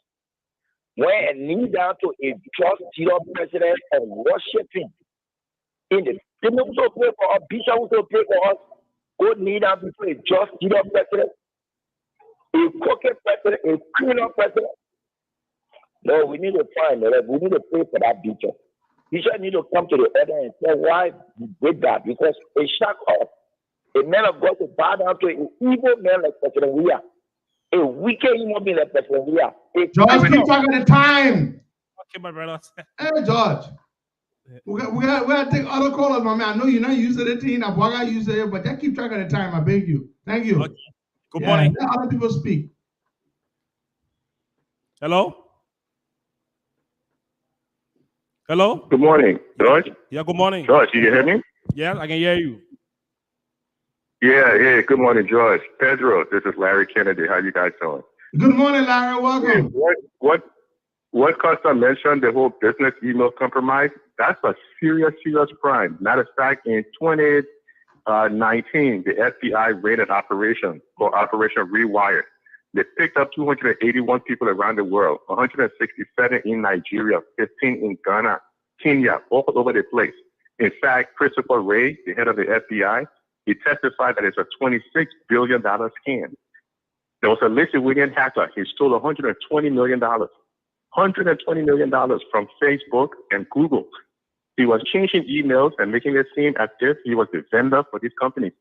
When a knee down to a just zero president and worshiping in the people who pray for us, bishop who pray for us, go knee down before a just zero president, a crooked president, a criminal president. No, we need to find it. We need to pray for that bishop. Bishop need to come to the order and say why he did that, because it shocked us. A man of God to bow down to an evil man like President Weah, a wicked human being like President Weah. George, keep talking the time. Okay, my brother. Hey, George. We gotta take other callers, my man. I know you're not using the team, I'm gonna use it, but just keep track of the time. I beg you. Thank you. Okay. Good morning. Let other people speak. Hello? Hello? Good morning, George. Yeah, good morning. George, you can hear me? Yeah, I can hear you. Yeah. Good morning, George. Pedro, this is Larry Kennedy. How you guys doing? Good morning, Larry. Welcome. What Costa mentioned, the whole business email compromise, that's a serious crime. Matter of fact, in 2019, the FBI raided operation called Operation Rewire. They picked up 281 people around the world, 167 in Nigeria, 15 in Ghana, Kenya, all over the place. In fact, Christopher Wray, the head of the FBI, he testified that it's a $26 billion scam. There was a Lithuanian hacker. He stole $120 million. $120 million from Facebook and Google. He was changing emails and making it seem as if he was the vendor for these companies.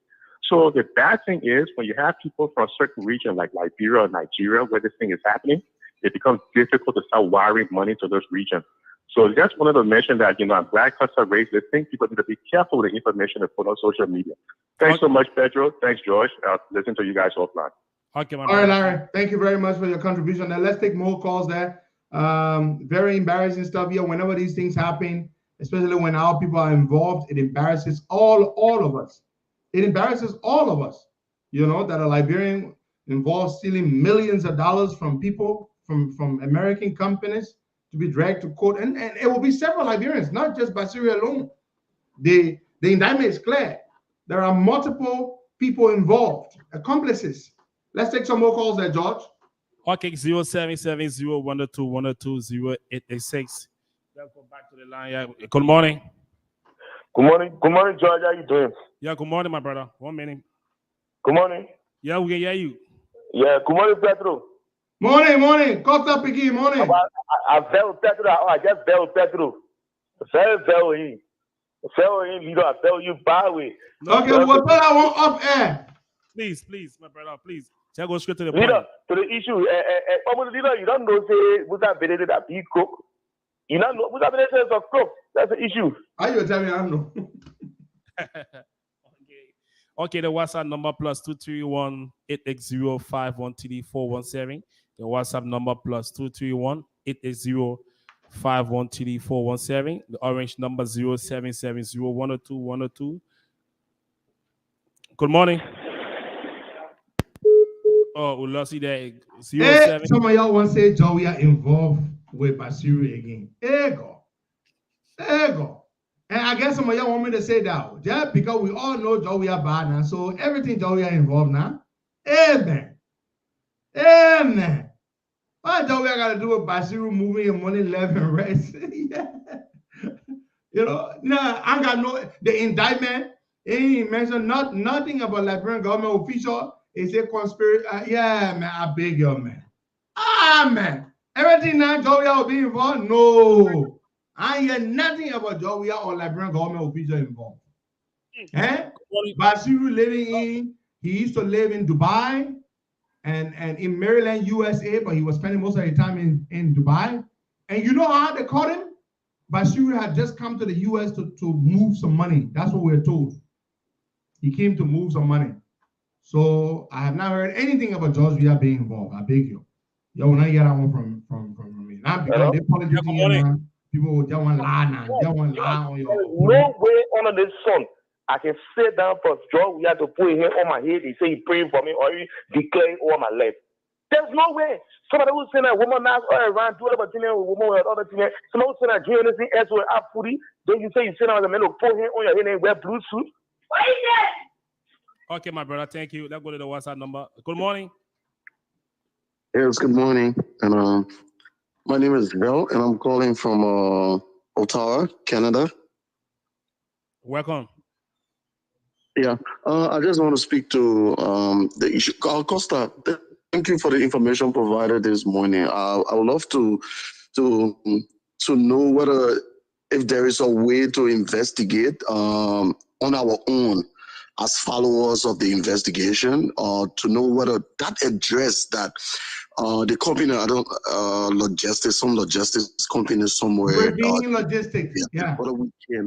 So the bad thing is when you have people from a certain region like Liberia or Nigeria where this thing is happening, it becomes difficult to start wiring money to those regions. So just wanted to mention that, I'm glad Costa raised this thing. People need to be careful with the information they put on social media. Thanks so much, Pedro. Thanks, George. I'll listen to you guys offline. Okay, all right, Larry. Thank you very much for your contribution. Now let's take more calls there. Very embarrassing stuff here. Whenever these things happen, especially when our people are involved, it embarrasses all of us. It embarrasses all of us, that a Liberian involved stealing millions of dollars from people, from American companies to be dragged to court. And it will be several Liberians, not just Bashir alone. The indictment is clear. There are multiple people involved, accomplices. Let's take some more calls there, George. Okay, 0770-102-102-0886. Let's go back to the line. Yeah. Good morning. Good morning, George. How you doing? Yeah, good morning, my brother. 1 minute. Good morning. Yeah, we can hear you. Yeah, good morning, Pedro. Morning. Costa Piki, morning. I fell Pedro. I just fell Pedro. Fell him, leader. I fell you by way. Okay, we'll put that one up air. Please, my brother, please. Just go straight to the point. Leader, to the issue. Leader, you don't know say what's that better that be cook. You don't know what's that better is a cook. That's the issue. How you tell me I don't know? Okay, the WhatsApp number plus 231-880-513-417. The WhatsApp number plus 231-880-513-417. The orange number 0770-102-102. Good morning. Oh, we lost you there. 07. Some of y'all want to say, Joe, we are involved with Bashir again. There you go. And I guess some of y'all want me to say that. Just because we all know Joe, we are bad now. So everything Joe, we are involved now. Amen. What Joe, we are going to do with Bashir moving your money left and right? Yeah. You know, I got the indictment. He mentioned nothing about Liberian government official. It's a conspiracy. Yeah, man, I beg you, man. Man. Everything now, Joe, we will be involved? No. I hear nothing about Georgia or Liberian government official involved. Bashir he used to live in Dubai and in Maryland, USA, but he was spending most of the time in Dubai. And you know how they caught him? Bashir had just come to the US to move some money. That's what we're told. He came to move some money. So I have not heard anything about Georgia being involved. I beg you. You will not hear that one from me. Not because they politicians. People don't want to lie now. They don't want to lie on your. No way under the sun. I can sit down for Joe. We have to put him on my head. He say he praying for me or he declaring over my life. There's no way. Somebody who's saying that woman now around do whatever thing with woman or other thing. Somebody who's saying that doing anything else with a footy. Then you say you sit down the man to put him on your head and wear blue suit. What is that? Okay, my brother. Thank you. Let's go to the WhatsApp number. Good morning. Yes, good morning. And my name is Bill, and I'm calling from Ottawa, Canada. Welcome. Yeah, I just want to speak to the issue. Costa, thank you for the information provided this morning. I would love to know whether if there is a way to investigate on our own as followers of the investigation, or to know whether that address that the company, some logistics company somewhere. Logistics, yeah. Whether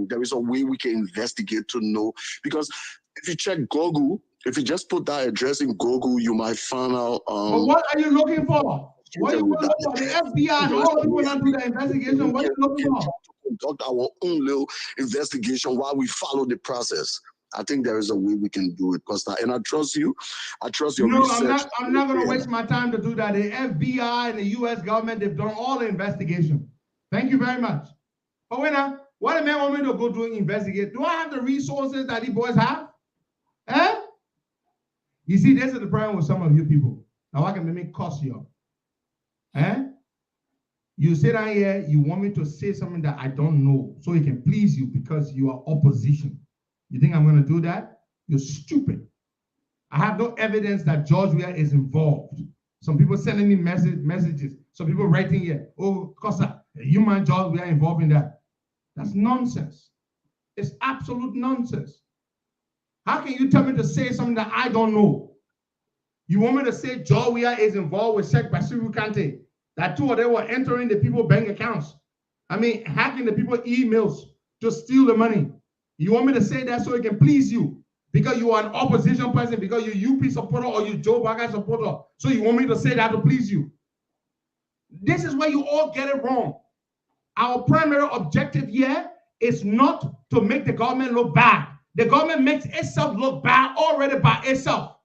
there is a way we can investigate to know, because if you check Google, if you just put that address in Google, you might find out. But what are you looking for? What are you looking for? The FBI, how are you going to do the investigation? What are you looking for? Conduct our own little investigation while we follow the process. I think there is a way we can do it, Costa, and I trust you. I trust your research. I'm not going to waste my time to do that. The FBI and the U.S. government, they've done all the investigation. Thank you very much. But what a man want me to go do investigate? Do I have the resources that these boys have? You see, this is the problem with some of you people. Now I can make me cost you. You sit down here, you want me to say something that I don't know, so it can please you because you are opposition. You think I'm going to do that? You're stupid. I have no evidence that George Weah is involved. Some people sending me messages. Some people writing here, oh, Costa, you mind George Weah involved in that? That's nonsense. It's absolute nonsense. How can you tell me to say something that I don't know? You want me to say George Weah is involved with Sheikh Bashir, that two of them were entering the people's bank accounts. I mean, hacking the people's emails to steal the money. You want me to say that so it can please you? Because you are an opposition person, because you're UP supporter or you Joe Biden supporter. So you want me to say that to please you? This is where you all get it wrong. Our primary objective here is not to make the government look bad. The government makes itself look bad already by itself.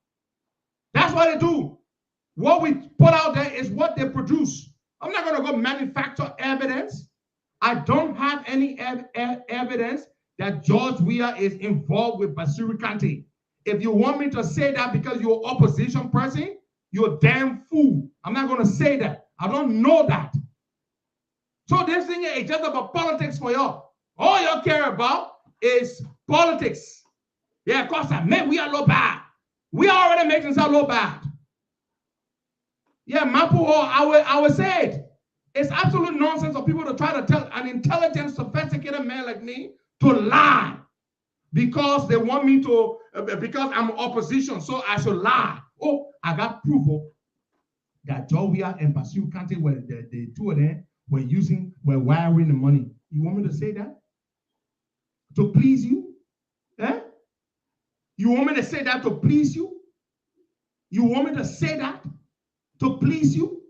That's what they do. What we put out there is what they produce. I'm not going to go manufacture evidence. I don't have any evidence that George Weah is involved with Bashir Kante. If you want me to say that because you're an opposition person, you're a damn fool. I'm not going to say that. I don't know that. So this thing is just about politics for y'all. All y'all care about is politics. Yeah, of course, man, we are low bad. We already making us low bad. Yeah, Mapu, I would say it. It's absolute nonsense for people to try to tell an intelligent, sophisticated man like me to lie because they want me to, because I'm opposition, so I should lie. Oh, I got proof that George Weah and Bashir Kante, were the two of them were wiring the money. You want me to say that? To please you? Eh? You want me to say that to please you? You want me to say that to please you?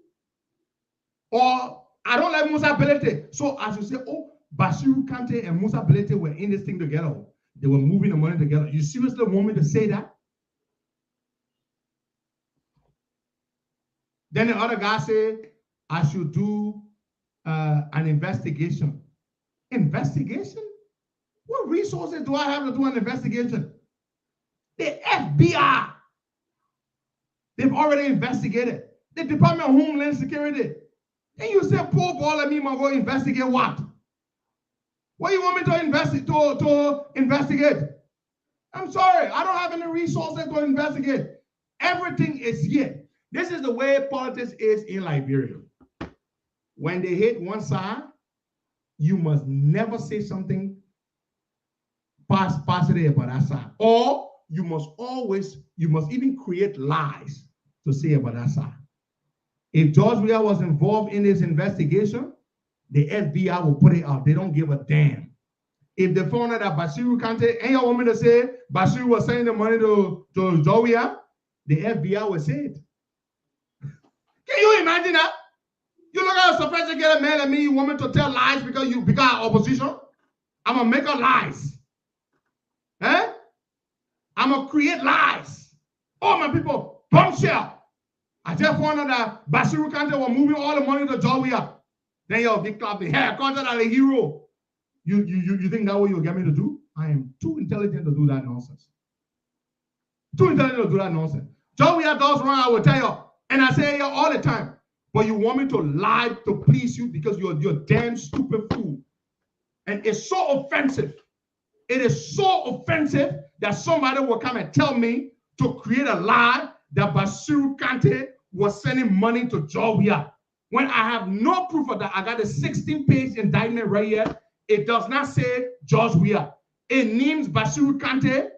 Or I don't like Musa Belete. So as you say, oh, Bashir Kante and Musa Belete were in this thing together. They were moving the money together. You seriously want me to say that? Then the other guy said, I should do an investigation. Investigation? What resources do I have to do an investigation? The FBI. They've already investigated. The Department of Homeland Security. And you say, poor boy, let me go investigate what? What do you want me to investigate? I'm sorry, I don't have any resources to investigate. Everything is here. This is the way politics is in Liberia. When they hit one side, you must never say something positive about that side. Or you must even create lies to say about that side. If George Weah was involved in this investigation, the FBI will put it out. They don't give a damn. If they found out that Bashir Kante, and you want me to say Bashir was sending the money to George Weah, the FBI will say it. Can you imagine that? You look at a sophisticated man like me, you want me to tell lies because you become opposition? I'm gonna make up lies. Eh? I'm gonna create lies. Oh my people, bombshell. I just found out that Bashir Kante was moving all the money to Georgia. Then you'll be clapping. Hey, Kante is a hero. You think that what you'll get me to do? I am too intelligent to do that nonsense. Too intelligent to do that nonsense. Georgia does wrong, I will tell you. And I say it all the time. But you want me to lie to please you because you're damn stupid fool. And it's so offensive. It is so offensive that somebody will come and tell me to create a lie that Bashir Kante was sending money to Georgia. When I have no proof of that, I got a 16-page indictment right here. It does not say George Weah. It names Bashir Kante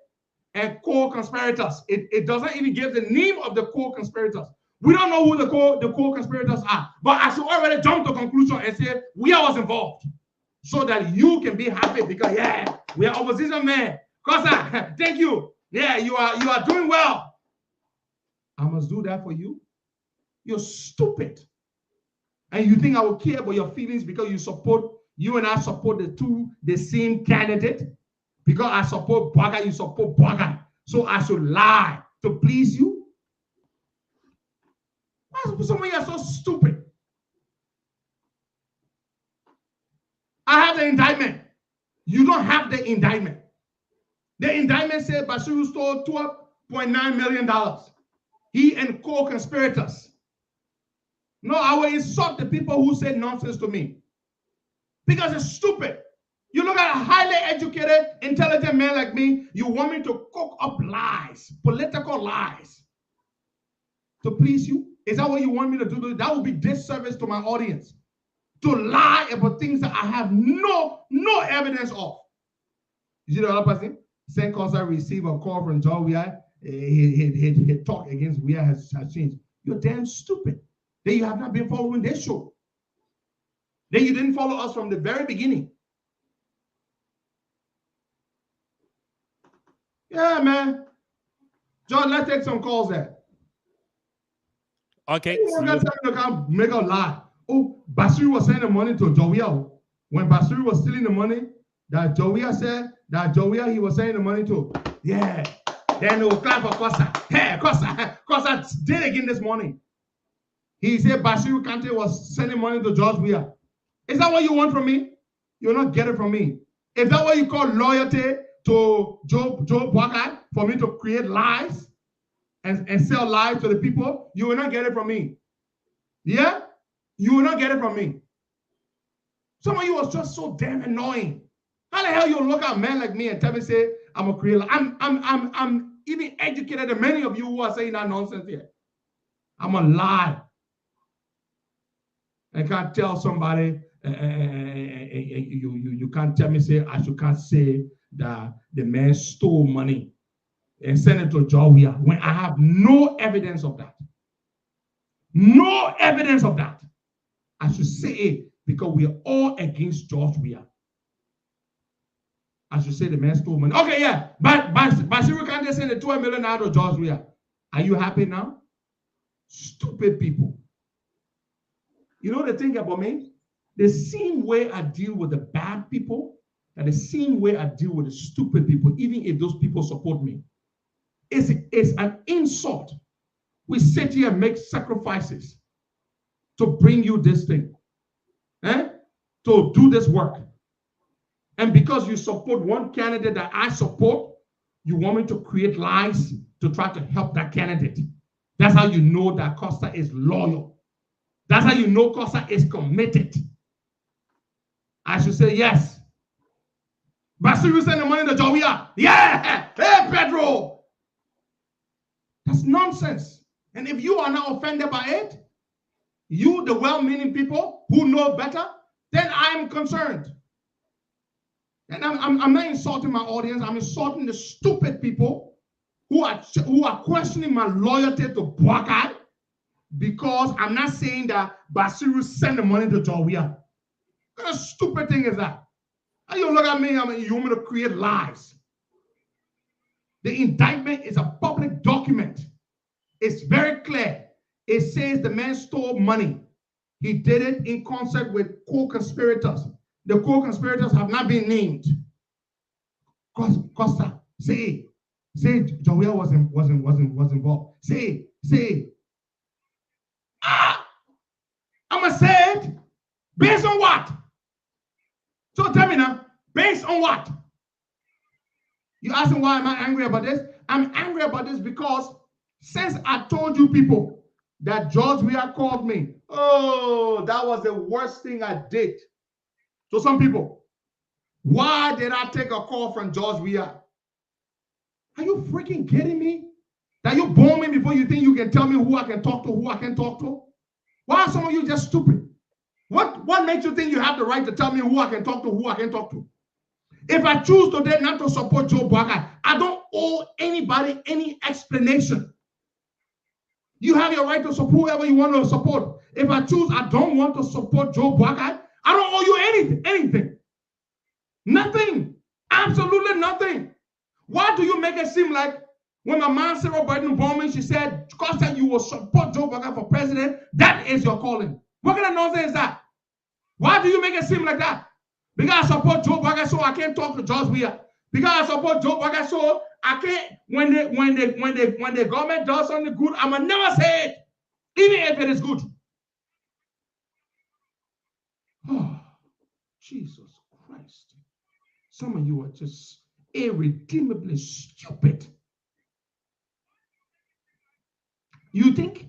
and co-conspirators. It doesn't even give the name of the co-conspirators. We don't know who the co-conspirators are. But I should already jump to conclusion and say Weah was involved. So that you can be happy because, yeah, we are opposition man. Costa, thank you. Yeah, you are doing well. I must do that for you. You're stupid. And you think I will care about your feelings because you and I support the same candidate? Because I support Baga, you support Baga. So I should lie to please you? Why some of you are so stupid? I have the indictment. You don't have the indictment. The indictment said Bashir stole $12.9 million. He and co-conspirators. No, I will insult the people who say nonsense to me. Because it's stupid. You look at a highly educated, intelligent man like me, you want me to cook up lies, political lies, to please you? Is that what you want me to do? That would be disservice to my audience. To lie about things that I have no evidence of. You see the other person? Same Costa received a call from John Weah. His talk against Weah has changed. You're damn stupid. Then you have not been following this show. Then you didn't follow us from the very beginning. Yeah, man. John, let's take some calls there. Okay. You can't make a lie. Oh, Bashir was sending money to Jowiah. When Bashir was stealing the money, that Jowiah said that Jowiah he was sending the money to. Yeah. Then they will clap for Costa. Hey, Costa did again this morning. He said Bashir Kante was sending money to George Weah. Is that what you want from me? You'll not get it from me. Is that what you call loyalty to Joe Bwakai for me to create lies and sell lies to the people? You will not get it from me. Yeah? You will not get it from me. Some of you are just so damn annoying. How the hell you look at a man like me and tell me, say, I'm a creator? I'm even educated than many of you who are saying that nonsense here. I'm a lie. I can't tell somebody, you can't tell me, say, I can't say that the man stole money and sent it to Georgia when I have no evidence of that. No evidence of that. I should say it because we are all against George Weah. I should say the man stole money. Okay, yeah. But Bashir can't just send the 12 million out of George Weah. Are you happy now? Stupid people. You know the thing about me? The same way I deal with the bad people, and the same way I deal with the stupid people, even if those people support me. It's an insult. We sit here and make sacrifices to bring you this thing, to do this work. And because you support one candidate that I support, you want me to create lies to try to help that candidate. That's how you know that Costa is loyal. That's how you know Costa is committed. I should say yes. Bashir, you send the money to George Weah. Yeah! Hey, Pedro! That's nonsense. And if you are not offended by it, you, the well-meaning people who know better, then I am concerned. And I'm not insulting my audience. I'm insulting the stupid people who are questioning my loyalty to Boakai because I'm not saying that Bashir send the money to George Weah. What kind of stupid thing is that? How you look at me? I mean, you want me to create lies? The indictment is a public document. It's very clear. It says the man stole money. He did it in concert with co-conspirators. The co-conspirators have not been named. Costa, say George Weah was involved. Say. I'm gonna say it. Based on what? So tell me now, based on what? You asking why am I angry about this? I'm angry about this because since I told you people that George Weah called me, oh, that was the worst thing I did. So some people, why did I take a call from George Weah? Are you freaking kidding me? That you born me before you think you can tell me who I can talk to, who I can talk to? Why are some of you just stupid? What makes you think you have the right to tell me who I can talk to, who I can talk to? If I choose today not to support Joe Boakai, I don't owe anybody any explanation. You have your right to support whoever you want to support. If I choose I don't want to support Joe Boakai, I don't owe you anything. Nothing. Absolutely nothing. Why do you make it seem like when my mom, Sarah Biden, born me, she said, Costa, you will support Joe Boakai for president, that is your calling. What kind of nonsense is that? Why do you make it seem like that? Because I support Joe Boakai, so I can't talk to George Weah. Because I support Joe Boakai, so I can't, when the government does something good, I'm going to never say it, even if it is good. Oh, Jesus Christ. Some of you are just irredeemably stupid. You think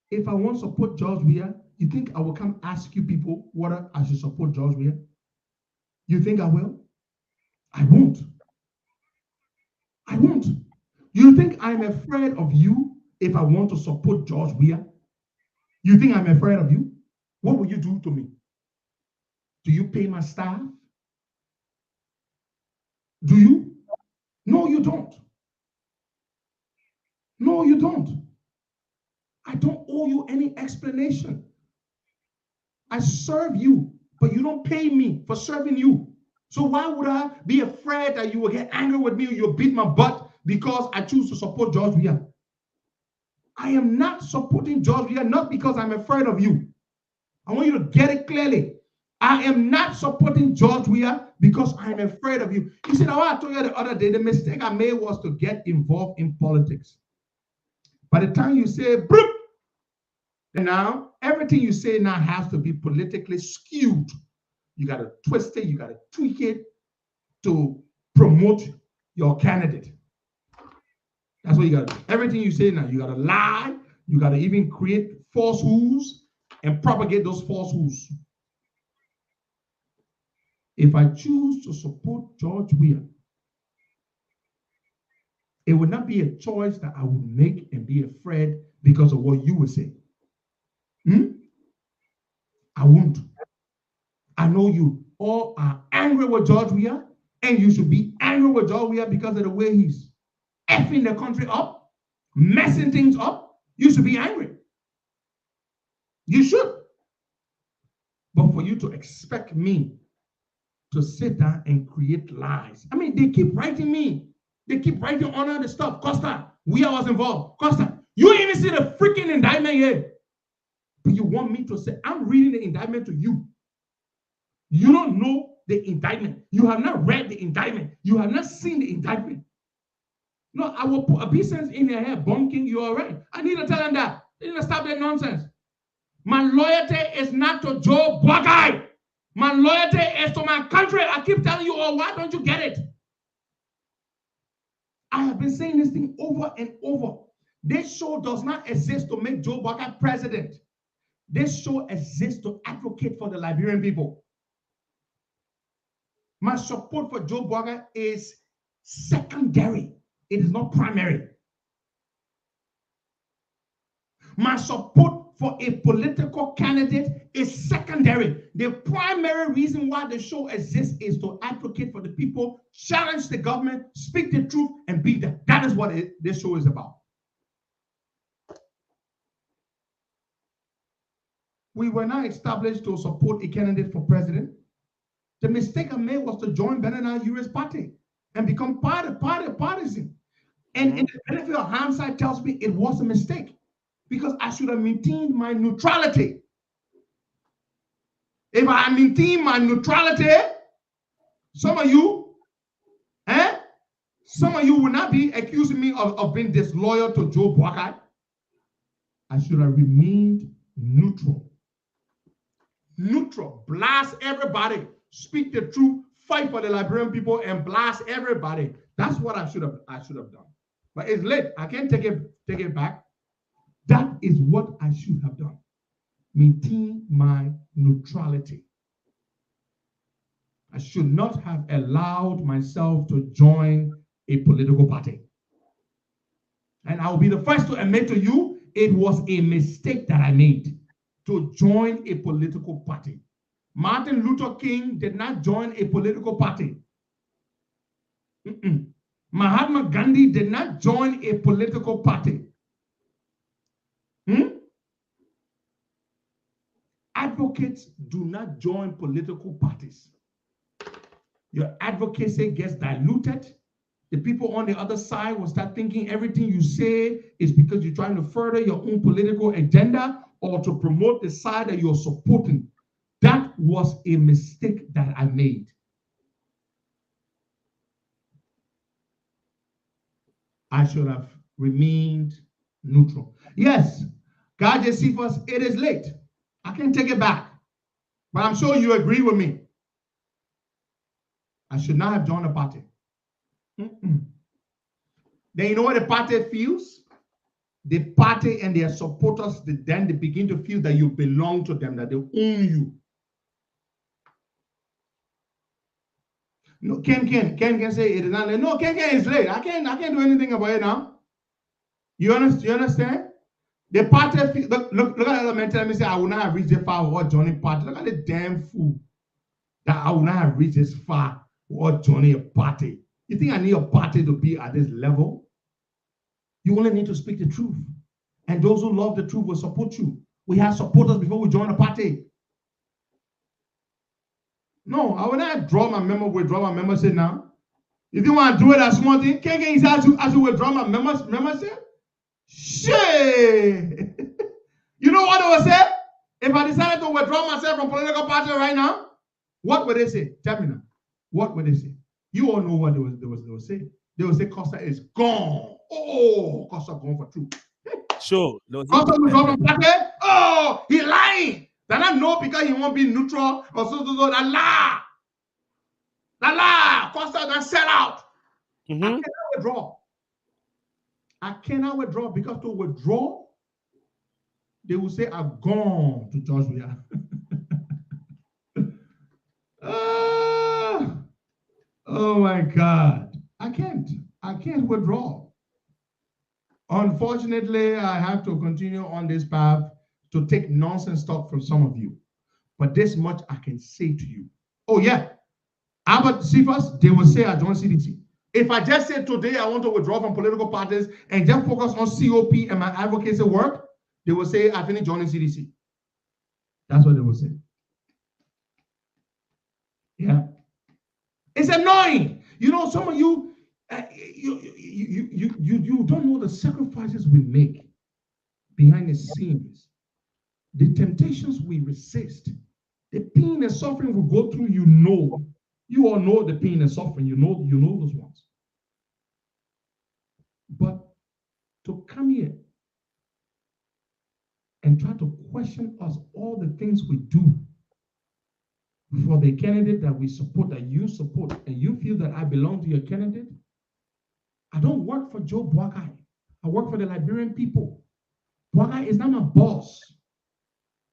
if I want to support George Weah, you think I will come ask you people whether I should support George Weah? You think I will? I won't. I won't. You think I'm afraid of you if I want to support George Weah? You think I'm afraid of you? What will you do to me? Do you pay my staff? Do you? No, you don't. No, you don't. I don't owe you any explanation. I serve you, but you don't pay me for serving you. So why would I be afraid that you will get angry with me or you'll beat my butt because I choose to support George Weah? I am not supporting George Weah, not because I'm afraid of you. I want you to get it clearly. I am not supporting George Weah because I'm afraid of you. You see, now I told you the other day, the mistake I made was to get involved in politics. By the time you say, bloop, now everything you say now has to be politically skewed. You got to twist it, you got to tweak it to promote your candidate. That's what you got to do. Everything you say now, you got to lie, you got to even create falsehoods and propagate those falsehoods. If I choose to support George Weah, it would not be a choice that I would make and be afraid because of what you would say. I won't. I know you all are angry with George Weah, and you should be angry with George Weah because of the way he's effing the country up, messing things up. You should be angry. You should. But for you to expect me to sit down and create lies. I mean, they keep writing me. They keep writing on all the stuff. Costa, we are was involved. Costa, you even see the freaking indictment here. But you want me to say, I'm reading the indictment to you. You don't know the indictment. You have not read the indictment. You have not seen the indictment. No, I will put obeisance in your head, bonking, you all right. I need to tell them that. They need to stop that nonsense. My loyalty is not to Joe Buckeye. My loyalty is to my country. I keep telling you all, why don't you get it? I have been saying this thing over and over. This show does not exist to make Joe Buckeye president. This show exists to advocate for the Liberian people. My support for Joe Buckeye is secondary. It is not primary. My support for a political candidate is secondary. The primary reason why the show exists is to advocate for the people, challenge the government, speak the truth, and beat them. That is what this show is about. We were not established to support a candidate for president. The mistake I made was to join Benedict Uri's party and become partisan. And in the benefit of hindsight tells me it was a mistake because I should have maintained my neutrality. If I maintained my neutrality, some of you will not be accusing me of being disloyal to Joe Buckeye. I should have remained neutral. Neutral, blast everybody, speak the truth, fight for the Liberian people, and blast everybody. That's what I should have done. But it's late. I can't take it back. That is what I should have done. Maintain my neutrality. I should not have allowed myself to join a political party. And I will be the first to admit to you, it was a mistake that I made to join a political party. Martin Luther King did not join a political party. Mahatma Gandhi did not join a political party. Advocates do not join political parties. Your advocacy gets diluted. The people on the other side will start thinking everything you say is because you're trying to further your own political agenda or to promote the side that you're supporting. That was a mistake that I made. I should have remained neutral. Yes, God Josephus, it is late. I can't take it back. But I'm sure you agree with me. I should not have joined a party. Then you know what the party feels? The party and their supporters, then they begin to feel that you belong to them, that they own you. No, Ken say it is not late. No, Ken is late. I can't do anything about it now. You understand? The party, look at element tell me say I will not have reached this far without joining party. Look at the damn fool that I will not have reached this far without joining a party. You think I need a party to be at this level? You only need to speak the truth. And those who love the truth will support you. We have supporters before we join a party. No, I will not withdraw my membership now. If you want to do it as small thing, can't get inside as you withdraw my membership? Shit! You know what I would say? If I decided to withdraw myself from political party right now, what would they say? Tell me now. What would they say? You all know what they would say. They would say Costa is gone. Oh, Costa gone for truth. Sure. Costa withdraw from party? Oh, he lying. Then I know because he won't be neutral or so. La la. Costa don't sell out. I cannot withdraw. I cannot withdraw because to withdraw, they will say I've gone to Georgia. Oh my God. I can't withdraw. Unfortunately, I have to continue on this path to take nonsense talk from some of you. But this much I can say to you. Oh yeah. Albert Cephas, they will say I join CDC. If I just say today I want to withdraw from political parties and just focus on COP and my advocacy work, they will say I finished joining CDC. That's what they will say. Yeah. It's annoying. You know, some of you, you don't know the sacrifices we make behind the scenes, the temptations we resist, the pain and suffering we go through. You all know the pain and suffering. You know those ones. But to come here and try to question us all the things we do for the candidate that we support, that you support, and you feel that I belong to your candidate. I don't work for Joe Boakai. I work for the Liberian people. Boakai is not my boss.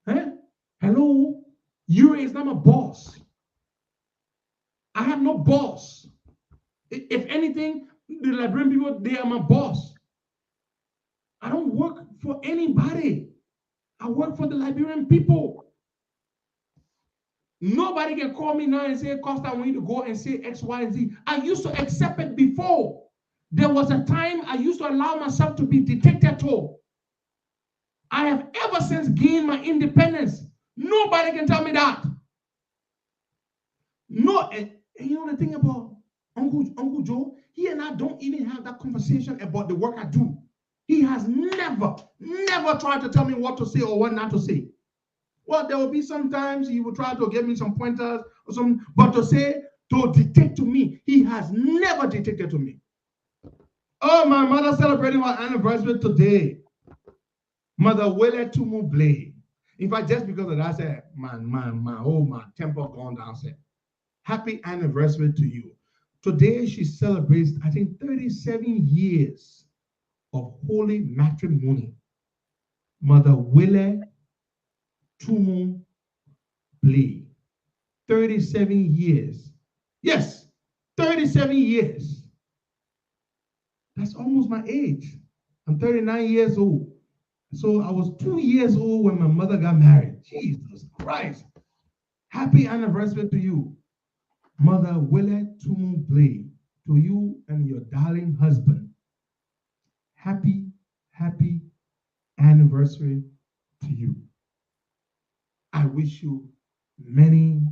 Eh? Hello? Yuri is not my boss. I have no boss. If anything, the Liberian people, they are my boss. I don't work for anybody. I work for the Liberian people. Nobody can call me now and say, Costa, I want you to go and say X, Y, and Z. I used to accept it before. There was a time I used to allow myself to be dictated to. I have ever since gained my independence. Nobody can tell me that. No, and you know the thing about Uncle Joe, he and I don't even have that conversation about the work I do. He has never tried to tell me what to say or what not to say. Well, there will be sometimes he will try to give me some pointers or something, but to dictate to me, he has never dictated to me. Oh, my mother celebrating her anniversary today. Mother Wele Tumu Blade. In fact, just because of that, I said, my temper gone down. I said, happy anniversary to you. Today she celebrates, I think, 37 years of holy matrimony. Mother Wele Tumu Blade. 37 years. Yes, 37 years. That's almost my age. I'm 39 years old. So I was 2 years old when my mother got married. Jesus Christ. Happy anniversary to you. Mother Wille Tumu Blade, to you and your darling husband. Happy anniversary to you. I wish you many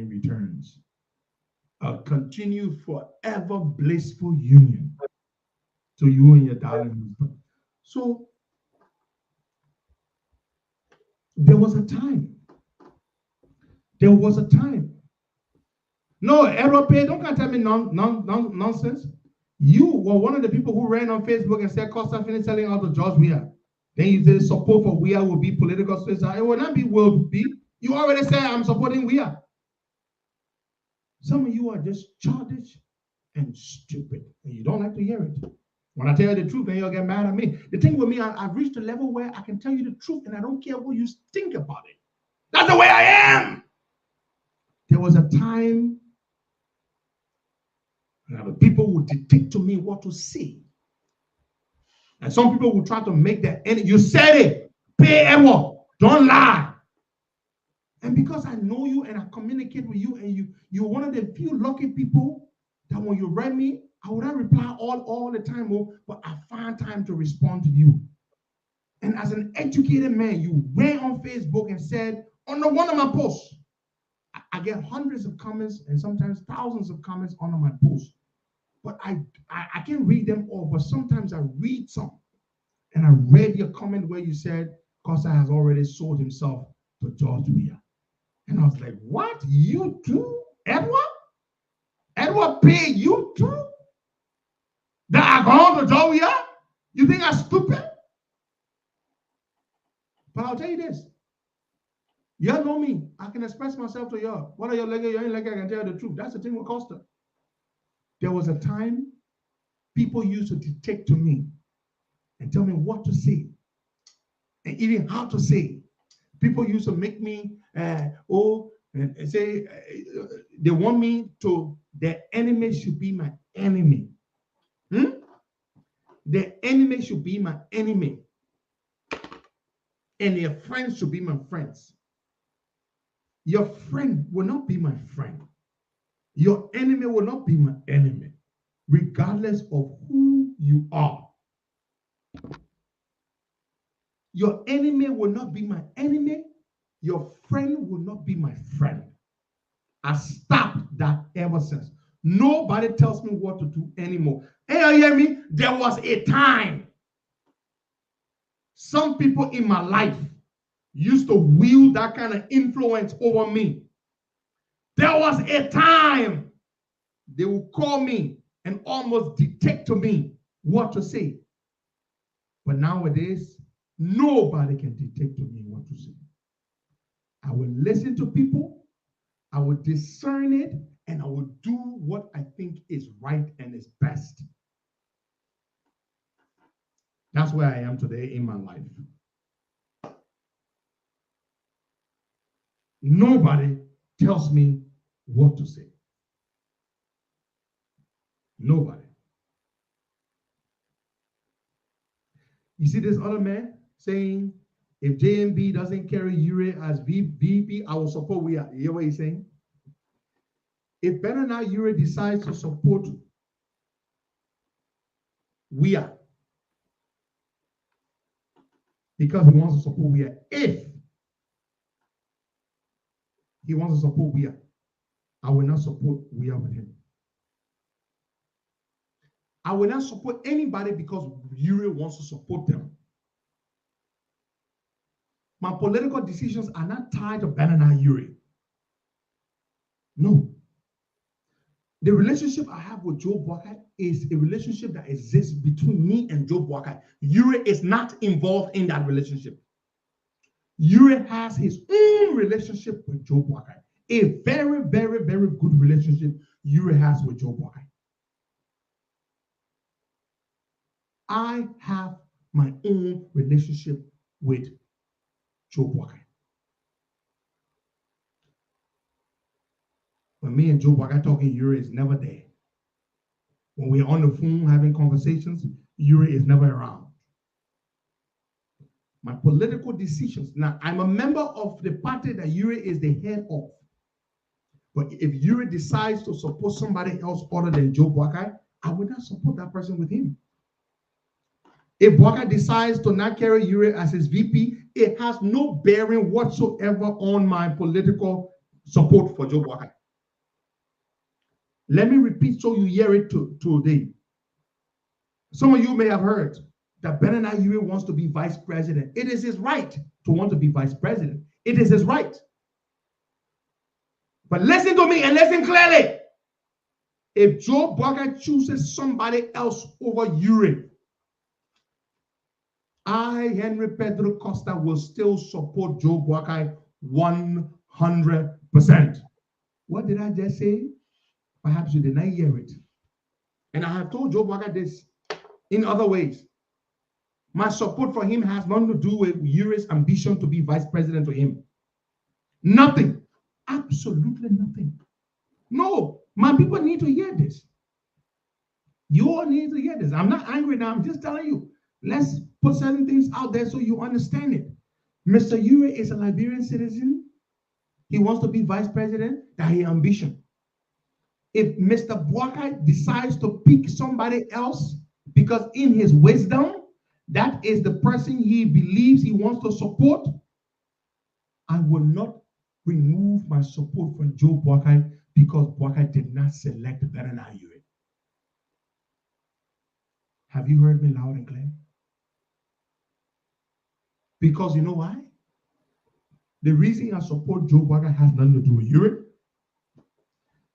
returns. A continued forever blissful union to you and your darling husband. So there was a time. No, Aerope, don't tell me nonsense. You were one of the people who ran on Facebook and said Costa finished selling out to George Weah. Then you said support for Weah will be political suicide. It will not be, will be. You already said I'm supporting Weah. Some of you are just childish and stupid, and you don't like to hear it. When I tell you the truth, then you'll get mad at me. The thing with me, I've reached a level where I can tell you the truth, and I don't care what you think about it. That's the way I am. There was a time when the people would dictate to me what to say. And some people would try to make that, and you said it, pay ever, don't lie. And because I know you and I communicate with you, and you're one of the few lucky people that when you write me, I would not reply all the time, but I find time to respond to you. And as an educated man, you ran on Facebook and said, on one of my posts, I get hundreds of comments and sometimes thousands of comments on my posts. But I can't read them all, but sometimes I read some. And I read your comment where you said, Costa has already sold himself to George Weah. And I was like, what? You too? Edward? Edward pay you too? That I gone to George Weah? You think I'm stupid? But I'll tell you this. Y'all know me. I can express myself to y'all. Whether you're like it, you ain't like it, I can tell you the truth. That's the thing with Costa. There was a time people used to dictate to me and tell me what to say and even how to say. People used to make me, and say, they want me to, their enemy should be my enemy. Their enemy should be my enemy. And their friends should be my friends. Your friend will not be my friend. Your enemy will not be my enemy, regardless of who you are. Your enemy will not be my enemy. Your friend will not be my friend. I stopped that ever since. Nobody tells me what to do anymore. Hey, you hear me? There was a time some people in my life used to wield that kind of influence over me. There was a time they would call me and almost dictate to me what to say. But nowadays, nobody can dictate to me what to say. I will listen to people, I will discern it, and I will do what I think is right and is best. That's where I am today in my life. Nobody tells me what to say. Nobody. You see this other man saying, if JMB doesn't carry Ure as VP, I will support we are. You hear what he's saying? If Benana Ure decides to support we are, because he wants to support we are, if he wants to support we are, I will not support we are with him. I will not support anybody because Ure wants to support them. My political decisions are not tied to Benana Ure. No. The relationship I have with Joe Boakai is a relationship that exists between me and Joe Boakai. Ure is not involved in that relationship. Ure has his own relationship with Joe Boakai. A very, very, very good relationship Ure has with Joe Boakai. I have my own relationship with Joe Boakai. When me and Joe Boakai talking, Ure is never there. When we're on the phone having conversations, Ure is never around. My political decisions. Now, I'm a member of the party that Ure is the head of. But if Ure decides to support somebody else other than Joe Boakai, I would not support that person with him. If Boakai decides to not carry Ure as his VP, it has no bearing whatsoever on my political support for Joe Boakai. Let me repeat so you hear it today. Some of you may have heard that Benana Ure wants to be vice president. It is his right to want to be vice president. It is his right. But listen to me and listen clearly. If Joe Boakai chooses somebody else over Ure, I, Henry Pedro Costa, will still support Joe Boakai 100%. What did I just say? Perhaps you did not hear it. And I have told Joe Boakai this in other ways. My support for him has nothing to do with Ure's ambition to be vice president to him. Nothing. Absolutely nothing. No, my people need to hear this. You all need to hear this. I'm not angry now. I'm just telling you. Let's put certain things out there so you understand it. Mr. Ure is a Liberian citizen. He wants to be vice president. That's his ambition. If Mr. Boakai decides to pick somebody else because in his wisdom, that is the person he believes he wants to support, I will not remove my support from Joe Boakai because Boakai did not select Benana Ure. Have you heard me loud and clear? Because you know why? The reason I support Joe Boakai has nothing to do with Ure.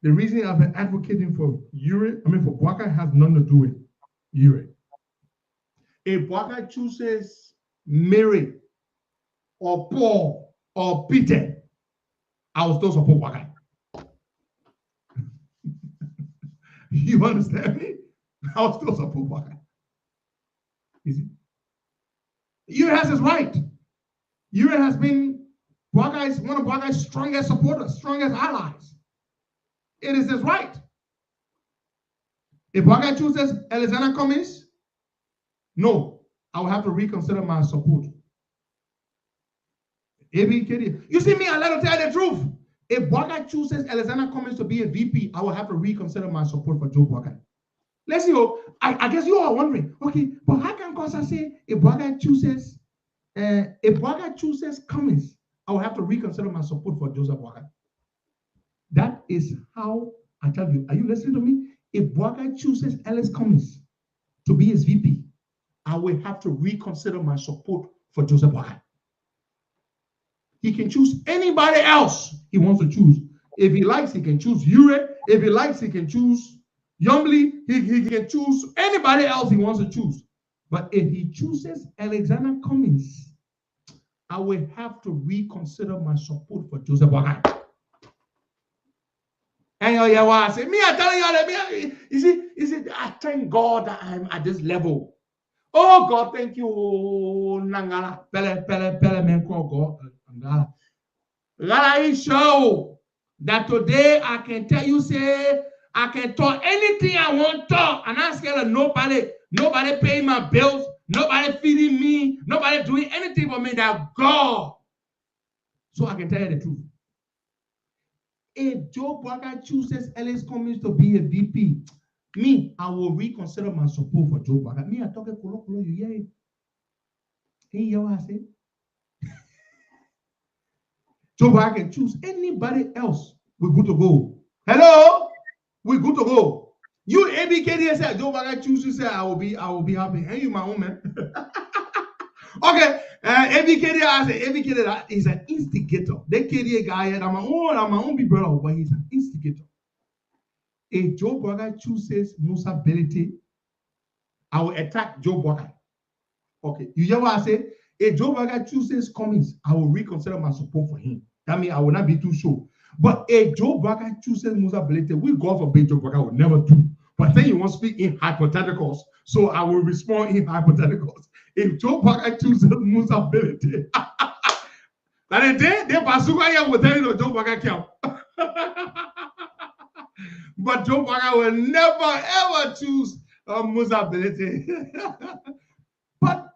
The reason I've been advocating for Boakai has nothing to do with Ure. If Boakai chooses Mary or Paul or Peter, I will still support Boakai. You understand me? I will still support Boakai. You see? Ure has his right. Ure has been one of Boakai's strongest supporters, strongest allies. It is his right. If Boakai chooses Alexander Cummings, no, I will have to reconsider my support. You see me, I let him tell you the truth. If Boakai chooses Alexander Cummings to be a VP, I will have to reconsider my support for Joe Boakai. Let's see. I guess you are wondering, okay, but how can Costa say if Boakai chooses Cummings, I will have to reconsider my support for Joseph Boakai? That is how I tell you. Are you listening to me? If Boakai chooses Ellis Cummings to be his VP, I will have to reconsider my support for Joseph Boakai. He can choose anybody else he wants to choose. If he likes, he can choose Ure. If he likes, he can choose Yombly. He can choose anybody else he wants to choose. But if he chooses Alexander Cummings, I will have to reconsider my support for Joseph Boakai. And I say, me, I tell you, you see, I thank God that I'm at this level. Oh God, thank you, Nangala, Pele, man, call God, I show that today I can tell you, say, I can talk anything I want to talk, and I'm scared of nobody paying my bills, nobody feeding me, nobody doing anything for me, that God. So I can tell you the truth. If Joe Boakai chooses Ellis Cummings to be a VP, me, I will reconsider my support for Joe Boakai. Me, I talk a kolo, you hear it? Hey, yo, I say. Joe Boakai can choose anybody else. We're good to go. Hello? We're good to go. You ABKD said Joe Boakai chooses, say I will be happy. And you my own man. Okay. ABKD, I say ABKD is an instigator. They KD guy, I'm my own big brother, but he's an instigator. If Joe Boakai chooses Musa Belete, I will attack Joe Boakai. Okay, you hear what I say? If Joe Boakai chooses Cummings, I will reconsider my support for him. That means I will not be too sure. But if Joe Boakai chooses Musa Belete, we go for Joe Boakai will never do. But then you want to speak in hypotheticals, so I will respond in hypotheticals. If Joe Boakai chooses Musa Belete, that they Basuka will tell you Joe Boakai count. But Joe Boakai will never ever choose Musa Belete. But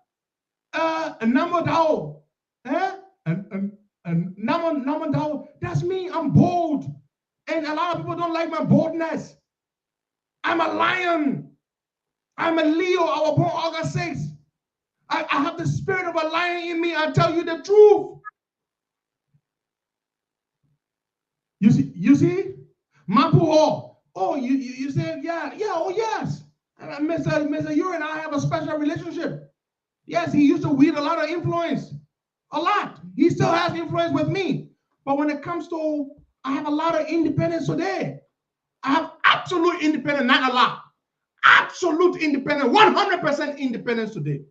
Namadao, and Namadao, that's me. I'm bold, and a lot of people don't like my boldness. I'm a lion. I'm a Leo. I was born August 6th. I have the spirit of a lion in me. I tell you the truth. You see, Mapu. Oh, you said yeah. Oh yes. Mr. Uri and I have a special relationship. Yes, he used to wield a lot of influence. A lot. He still has influence with me. But when it comes to, I have a lot of independence today. I have absolute independence, not a lot. Absolute independence, 100% independence today.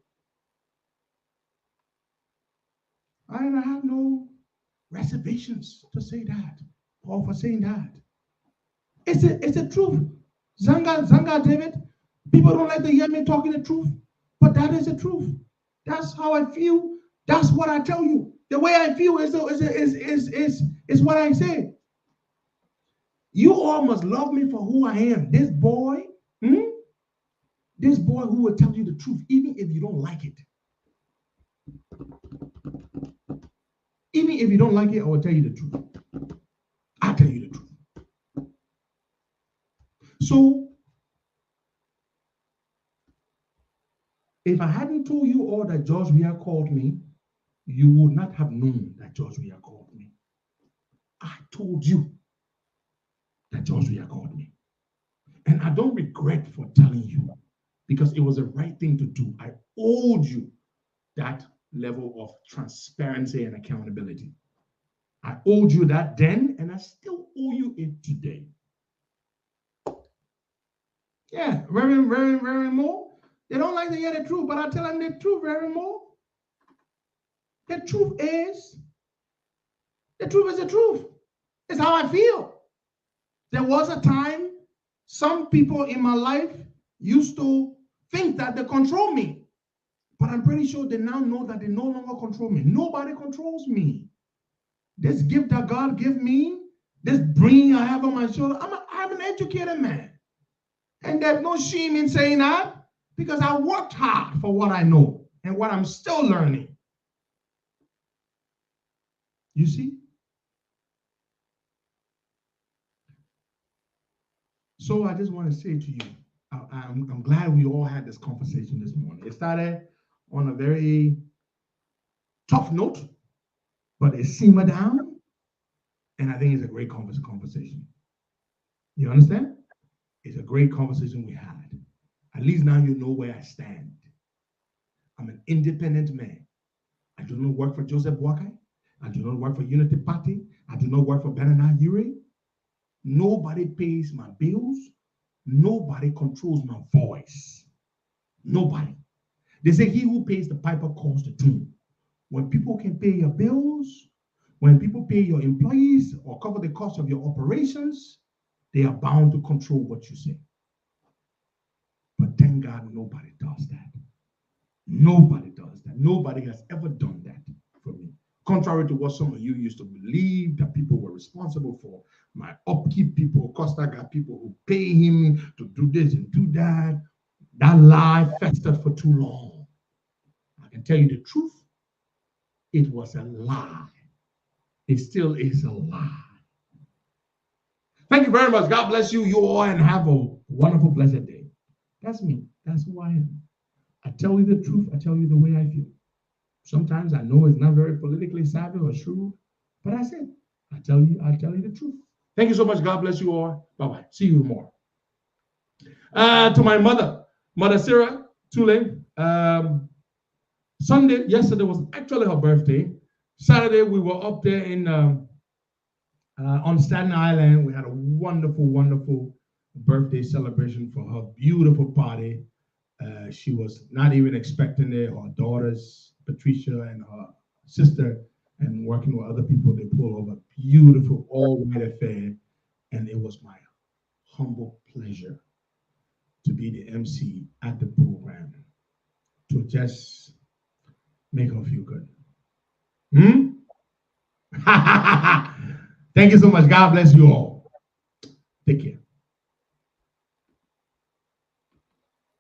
I have no reservations to say that, or for saying that. It's the truth. Zanga, David, people don't like to hear me talking the truth, but that is the truth. That's how I feel. That's what I tell you. The way I feel is what I say. You all must love me for who I am. This boy who will tell you the truth, even if you don't like it. Even if you don't like it, I will tell you the truth. I'll tell you the truth. So, if I hadn't told you all that George Weah called me, you would not have known that George Weah called me. I told you that George Weah called me. And I don't regret for telling you, because it was the right thing to do. I owed you that level of transparency and accountability. I owed you that then, and I still owe you it today. Yeah, very, very, very more. They don't like to hear the truth, but I tell them the truth, very more. The truth is the truth. It's how I feel. There was a time some people in my life used to think that they control me. But I'm pretty sure they now know that they no longer control me. Nobody controls me. This gift that God gave me, this brain I have on my shoulder, I'm an educated man. And there's no shame in saying that, because I worked hard for what I know and what I'm still learning. You see? So I just want to say to you, I'm glad we all had this conversation this morning. It started on a very tough note, but it simmered down, And I think it's a great conversation. You understand? It's a great conversation we had. At least now you know where I stand. I'm an independent man. I do not work for Joseph Boakai. I do not work for Unity Party. I do not work for Benana Ure. Nobody pays my bills. Nobody controls my voice. Nobody. They say he who pays the piper calls the tune. When people can pay your bills, when people pay your employees or cover the cost of your operations, they are bound to control what you say. But thank God nobody does that. Nobody does that. Nobody has ever done that for me. Contrary to what some of you used to believe, that people were responsible for my upkeep. People, Costa got people who pay him to do this and do that. That lie festered for too long. I can tell you the truth. It was a lie. It still is a lie. Thank you very much. God bless you, all, and have a wonderful, blessed day. That's me. That's who I am. I tell you the truth. I tell you the way I feel. Sometimes I know it's not very politically savvy or shrewd, but I said, I tell you the truth. Thank you so much. God bless you all. Bye-bye. See you tomorrow. To my mother, Mother Sarah Tule, yesterday was actually her birthday. Saturday, we were up there in on Staten Island. We had a wonderful, wonderful birthday celebration for her. Beautiful party. She was not even expecting it. Her daughters, Patricia and her sister, and working with other people, they pulled over. Beautiful, all-white affair. And it was my humble pleasure to be the MC at the program, to just make her feel good. Thank you so much. God bless you all. Take care.